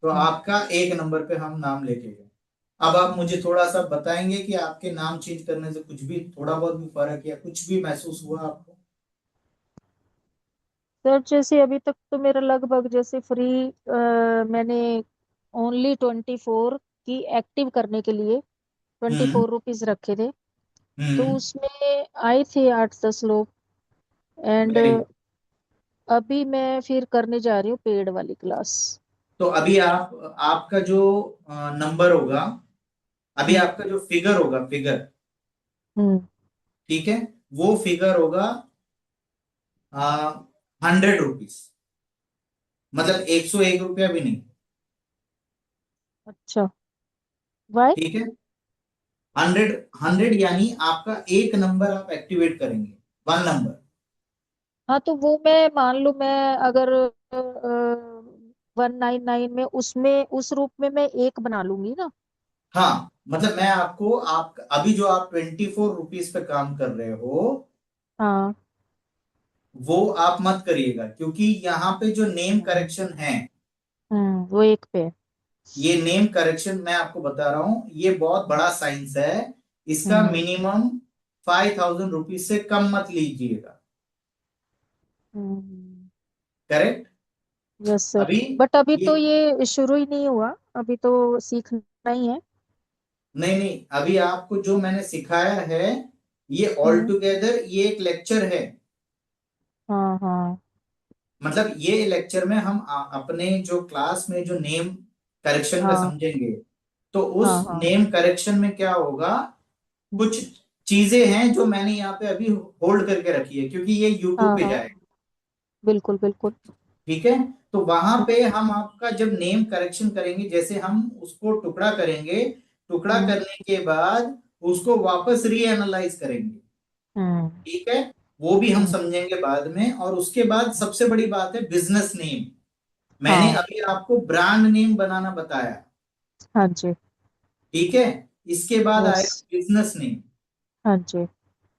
तो आपका एक नंबर पे हम नाम लेके गए। अब आप मुझे थोड़ा सा बताएंगे कि आपके नाम चेंज करने से कुछ भी, थोड़ा बहुत भी फर्क या कुछ भी महसूस हुआ आपको? सर जैसे अभी तक तो मेरा लगभग जैसे फ्री मैंने ओनली 24 की एक्टिव करने के लिए हम्म 24 रुपीज रखे थे। तो हम्म उसमें आए थे 8-10 लोग। And very. अभी मैं फिर करने जा रही हूँ पेड वाली क्लास। तो अभी आपका जो नंबर होगा, अभी हम्म आपका जो फिगर होगा, फिगर, हम्म ठीक है, वो फिगर होगा 100 रुपीज, मतलब 101 रुपया भी नहीं, अच्छा। वाई? ठीक है। 100 यानी आपका एक नंबर आप एक्टिवेट करेंगे, वन नंबर। हाँ तो वो मैं मान लूँ मैं अगर 199 में उसमें उस रूप में मैं एक बना लूंगी ना। हाँ, मतलब मैं आपको, आप अभी जो आप 24 रुपीज पे काम कर रहे हो, हाँ। वो आप मत करिएगा, क्योंकि यहाँ पे जो नेम करेक्शन है, वो एक पे। ये नेम करेक्शन मैं आपको बता रहा हूं, ये बहुत बड़ा साइंस है। इसका हम्म मिनिमम 5,000 रुपीज से कम मत लीजिएगा, करेक्ट। Yes sir. अभी बट अभी ये, तो ये शुरू ही नहीं हुआ। अभी तो सीखना ही है। नहीं नहीं, अभी आपको जो मैंने सिखाया है, ये ऑल हम्म टुगेदर ये एक लेक्चर है। हाँ हाँ मतलब ये लेक्चर में हम अपने जो क्लास में जो नेम करेक्शन का हाँ समझेंगे, तो उस हाँ हाँ। नेम करेक्शन में क्या होगा, कुछ चीजें हैं जो मैंने यहाँ पे अभी होल्ड करके रखी है, क्योंकि ये यूट्यूब हाँ पे हाँ। जाएगा, बिल्कुल बिल्कुल। ठीक है। तो वहां हम्म पे हम आपका जब नेम करेक्शन करेंगे, जैसे हम उसको टुकड़ा करेंगे, टुकड़ा हम्म करने के बाद उसको वापस रीएनालाइज करेंगे, हम्म ठीक है। वो भी हम हम्म, समझेंगे बाद में। और उसके बाद सबसे बड़ी बात है बिजनेस नेम। मैंने हाँ अभी आपको ब्रांड नेम बनाना बताया, हाँ जी। ठीक है। इसके बाद यस। आएगा बिजनेस नेम, हाँ जी।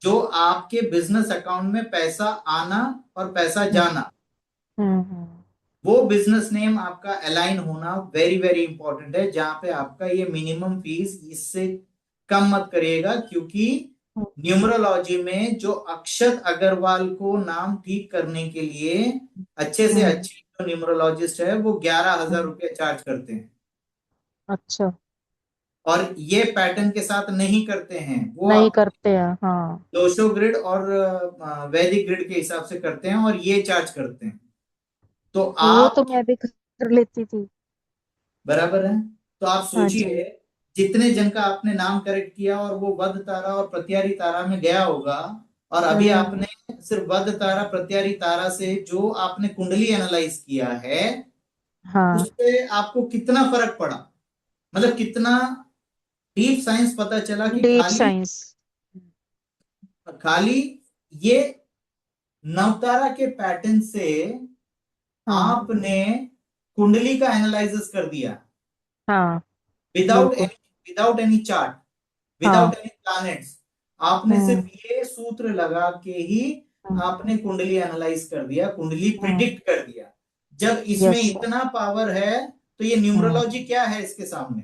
जो आपके बिजनेस अकाउंट में पैसा आना और पैसा हम्म जाना, हम्म वो बिजनेस नेम आपका अलाइन होना वेरी वेरी इंपॉर्टेंट है। जहां पे आपका ये मिनिमम फीस इससे कम मत करिएगा, क्योंकि हम्म, न्यूमरोलॉजी में जो अक्षत अग्रवाल को नाम ठीक करने के लिए अच्छे से हम्म, अच्छे जो न्यूमरोलॉजिस्ट है, वो 11,000 हम्म, रुपया चार्ज करते हैं। अच्छा। और ये पैटर्न के साथ नहीं करते हैं, वो नहीं आप करते हैं हाँ। दोशो ग्रिड और वैदिक ग्रिड के हिसाब से करते हैं, और ये चार्ज करते हैं। तो वो तो आप, मैं भी कर लेती थी। बराबर है। तो आप हाँ जी। सोचिए, जितने जन का आपने नाम करेक्ट किया और वो वध तारा और प्रत्यारी तारा में गया होगा, और अभी हम्म आपने सिर्फ वध तारा प्रत्यारी तारा से जो आपने कुंडली एनालाइज किया है, हाँ। उससे आपको कितना फर्क पड़ा, मतलब कितना डीप साइंस पता चला कि डीप खाली साइंस। खाली ये नवतारा के पैटर्न से हाँ आपने कुंडली का एनालिसिस कर दिया, हाँ। विदाउट बिल्कुल। एनी, विदाउट एनी चार्ट, हाँ विदाउट एनी प्लैनेट्स। आपने हम्म सिर्फ ये सूत्र लगा के ही आपने कुंडली एनालाइज कर दिया, कुंडली प्रिडिक्ट कर दिया। जब इसमें यस सर। इतना पावर है तो ये हम्म न्यूमरोलॉजी क्या है इसके सामने?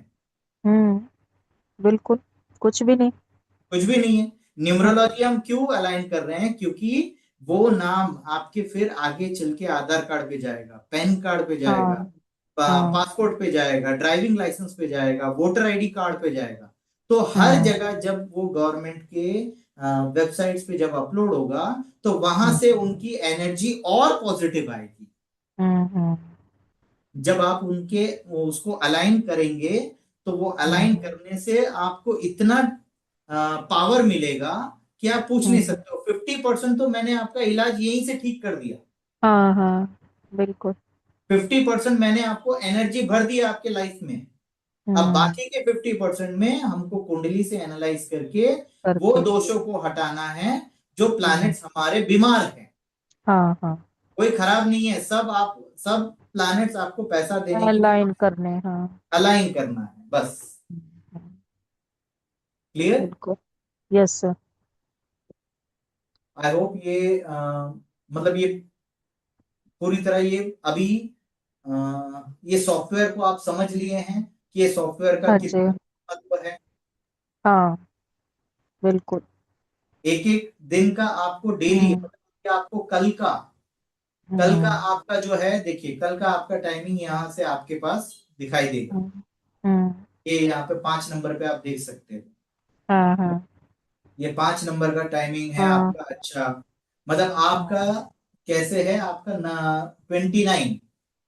बिल्कुल कुछ भी नहीं। कुछ भी नहीं है। हम्म, न्यूमरोलॉजी हम क्यों अलाइन कर रहे हैं? क्योंकि वो नाम आपके फिर आगे चल के आधार कार्ड पे जाएगा, पैन कार्ड पे जाएगा, हाँ हाँ पासपोर्ट पे जाएगा, ड्राइविंग लाइसेंस पे जाएगा, वोटर आईडी कार्ड पे जाएगा। तो हर हम्म जगह जब वो गवर्नमेंट के वेबसाइट्स पे जब अपलोड होगा तो वहां हम्म से उनकी एनर्जी और पॉजिटिव आएगी। हम्म जब आप उनके उसको अलाइन करेंगे तो वो अलाइन हम्म करने से आपको इतना पावर मिलेगा कि आप पूछ नहीं हम्म, सकते हो। 50% तो मैंने आपका इलाज यहीं से ठीक कर दिया। हाँ हाँ बिल्कुल। 50% मैंने आपको एनर्जी भर दिया आपके लाइफ में। अब हम्म बाकी के 50% में हमको कुंडली से एनालाइज करके वो करके। दोषों को हटाना है जो हम्म प्लैनेट्स हमारे बीमार हैं। हाँ हाँ कोई खराब नहीं है, सब प्लैनेट्स आपको पैसा देने के लिए अलाइन करने हाँ। अलाइन करना है बस। हम्म, क्लियर? बिल्कुल। Yes sir. आई होप ये मतलब ये पूरी तरह ये अभी ये सॉफ्टवेयर को आप समझ लिए हैं कि ये सॉफ्टवेयर का हाँ जी। कितना महत्व है। हाँ बिल्कुल। एक एक दिन का आपको डेली, हम्म मतलब कि आपको कल का हम्म आपका जो है, देखिए कल का आपका टाइमिंग यहाँ से आपके पास दिखाई देगा। हम्म हम्म, ये यहाँ पे 5 नंबर पे आप देख सकते हो। हाँ हाँ ये 5 नंबर का टाइमिंग है हाँ आपका। अच्छा, मतलब आपका हाँ, कैसे है आपका ना? 29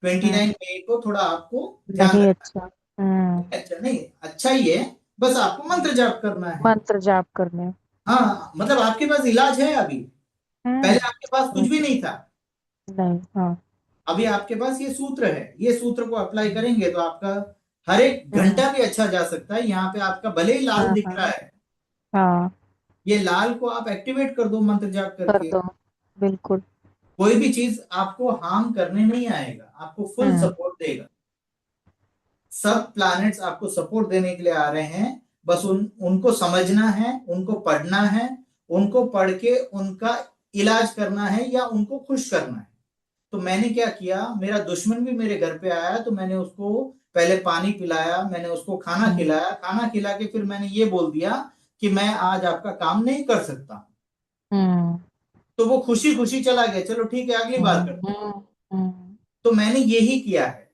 हम्म, मई को थोड़ा आपको ध्यान नहीं रखना अच्छा। है। अच्छा नहीं, अच्छा ही है, बस आपको मंत्र जाप करना है। मंत्र जाप करने। हाँ, मतलब आपके पास इलाज है अभी। पहले आपके पास कुछ भी बिल्कुल। नहीं था। नहीं हाँ। अभी आपके पास ये सूत्र है, ये सूत्र को अप्लाई करेंगे तो आपका हर एक हम्म, घंटा भी अच्छा जा सकता है। यहाँ पे आपका भले ही लाल हाँ दिख हाँ रहा है, हाँ ये लाल को आप एक्टिवेट कर दो मंत्र जाप कर करके। दो। बिल्कुल। कोई भी चीज आपको हार्म करने नहीं आएगा, आपको फुल हम्म सपोर्ट देगा। सब प्लैनेट्स आपको सपोर्ट देने के लिए आ रहे हैं। बस उनको समझना है, उनको पढ़ना है, उनको पढ़ के उनका इलाज करना है या उनको खुश करना है। तो मैंने क्या किया, मेरा दुश्मन भी मेरे घर पे आया तो मैंने उसको पहले पानी पिलाया, मैंने उसको खाना हम्म खिलाया, खाना खिला के फिर मैंने ये बोल दिया कि मैं आज आपका काम नहीं कर सकता। हम्म तो वो खुशी खुशी चला गया, चलो ठीक है अगली बार करते हैं। हम्म तो मैंने यही किया है।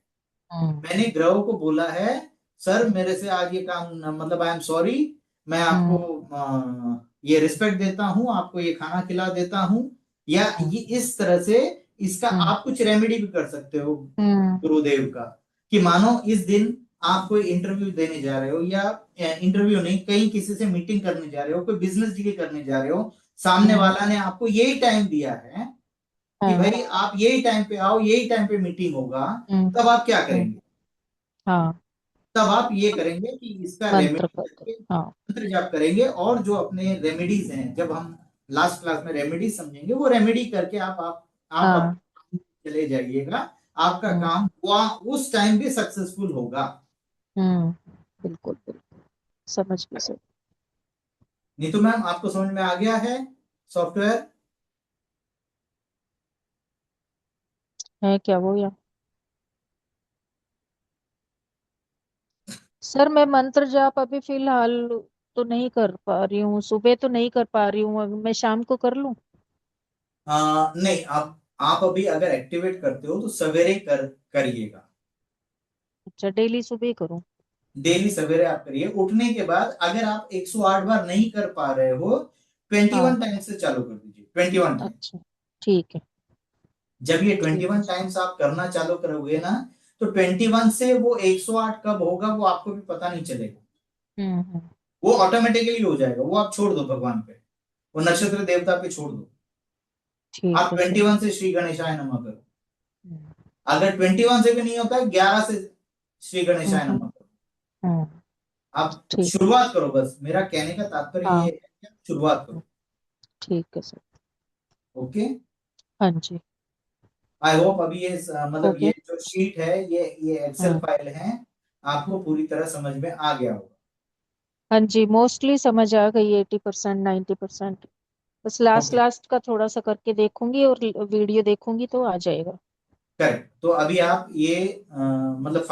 हम्म मैंने ग्रहों को बोला है, सर मेरे से आज ये काम मतलब आई एम सॉरी, मैं आपको हम्म ये रिस्पेक्ट देता हूं, आपको ये खाना खिला देता हूं, या हम्म ये इस तरह से इसका हम्म आप कुछ रेमेडी भी कर सकते हो हम्म गुरुदेव का। कि मानो इस दिन आप कोई इंटरव्यू देने जा रहे हो, या इंटरव्यू नहीं, कहीं किसी से मीटिंग करने जा रहे हो, कोई बिजनेस डील करने जा रहे हो, सामने हम्म, वाला ने आपको यही टाइम दिया है कि हाँ, भाई आप यही टाइम पे आओ, यही टाइम पे मीटिंग होगा, हम्म तब आप क्या हम्म, करेंगे? हाँ तब आप ये करेंगे कि इसका मंत्र रेमेडी करते। करके हाँ मंत्र जाप करेंगे, और जो अपने रेमेडीज हैं, जब हम लास्ट क्लास में रेमेडीज समझेंगे, वो रेमेडी करके आप हाँ अपने चले जाइएगा। आपका हम्म काम वहाँ उस टाइम भी सक्सेसफुल होगा। हम्म बिल्कुल बिल्कुल समझ गई सर। नीतू मैम, आपको समझ में आ गया है सॉफ्टवेयर? है क्या वो या? सर मैं मंत्र जाप अभी फिलहाल तो नहीं कर पा रही हूँ, सुबह तो नहीं कर पा रही हूँ, मैं शाम को कर लूँ? नहीं, आप अभी अगर एक्टिवेट करते हो तो सवेरे करिएगा। अच्छा डेली सुबह ही करूँ? डेली सवेरे आप करिए उठने के बाद। अगर आप 108 बार नहीं कर पा रहे हो, हाँ 21 टाइम से चालू कर दीजिए, 21 टाइम। अच्छा ठीक है। जब ये ठीक 21 है। टाइम्स आप करना चालू करोगे ना, तो 21 से वो 108 कब होगा वो आपको भी पता नहीं चलेगा। हम्म। वो ऑटोमेटिकली हो जाएगा, वो आप छोड़ दो भगवान पे, वो नक्षत्र देवता पे छोड़ दो। ठीक आप है सर। 21 से श्री गणेशाय नमः करो। हम्म अगर 21 से भी नहीं होता है, 11 से श्री हम्म गणेशाय नमः हम्म, करो। हम्म, आप ठीक। शुरुआत करो, बस मेरा कहने का तात्पर्य ये हाँ है कि आप शुरुआत करो। ठीक है सर। ओके। हाँ जी। आई होप अभी ये हो मतलब गया। ये जो शीट है, ये एक्सेल हम्म फाइल है, आपको पूरी तरह समझ में आ गया होगा। हाँ जी, मोस्टली समझ आ गई 80% 90%। बस लास्ट ओके, लास्ट का थोड़ा सा करके देखूंगी और वीडियो देखूंगी तो आ जाएगा। करेक्ट। तो अभी आप ये मतलब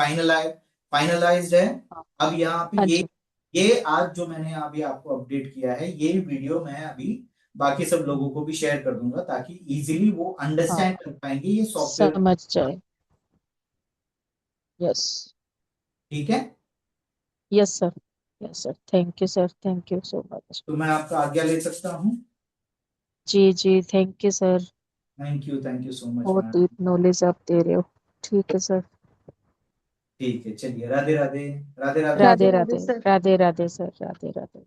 फाइनलाइज्ड है। हाँ। अब यहाँ पे हाँ ये जी। ये आज जो मैंने अभी आपको अपडेट किया है, ये वीडियो मैं अभी बाकी सब लोगों को भी शेयर कर दूंगा, ताकि इजीली वो हाँ, अंडरस्टैंड कर पाएंगे ये सॉफ्टवेयर। समझ जाए। यस। ठीक है। Yes sir. Yes sir, thank you sir, thank you so much. तो मैं आपका आज्ञा ले सकता हूँ। जी जी, thank you sir. Thank you so much बहुत मैम। डीप नॉलेज आप दे रहे हो। ठीक है सर। ठीक है, चलिए, राधे राधे। राधे राधे। राधे राधे राधे राधे। सर। राधे राधे सर, राधे राधे।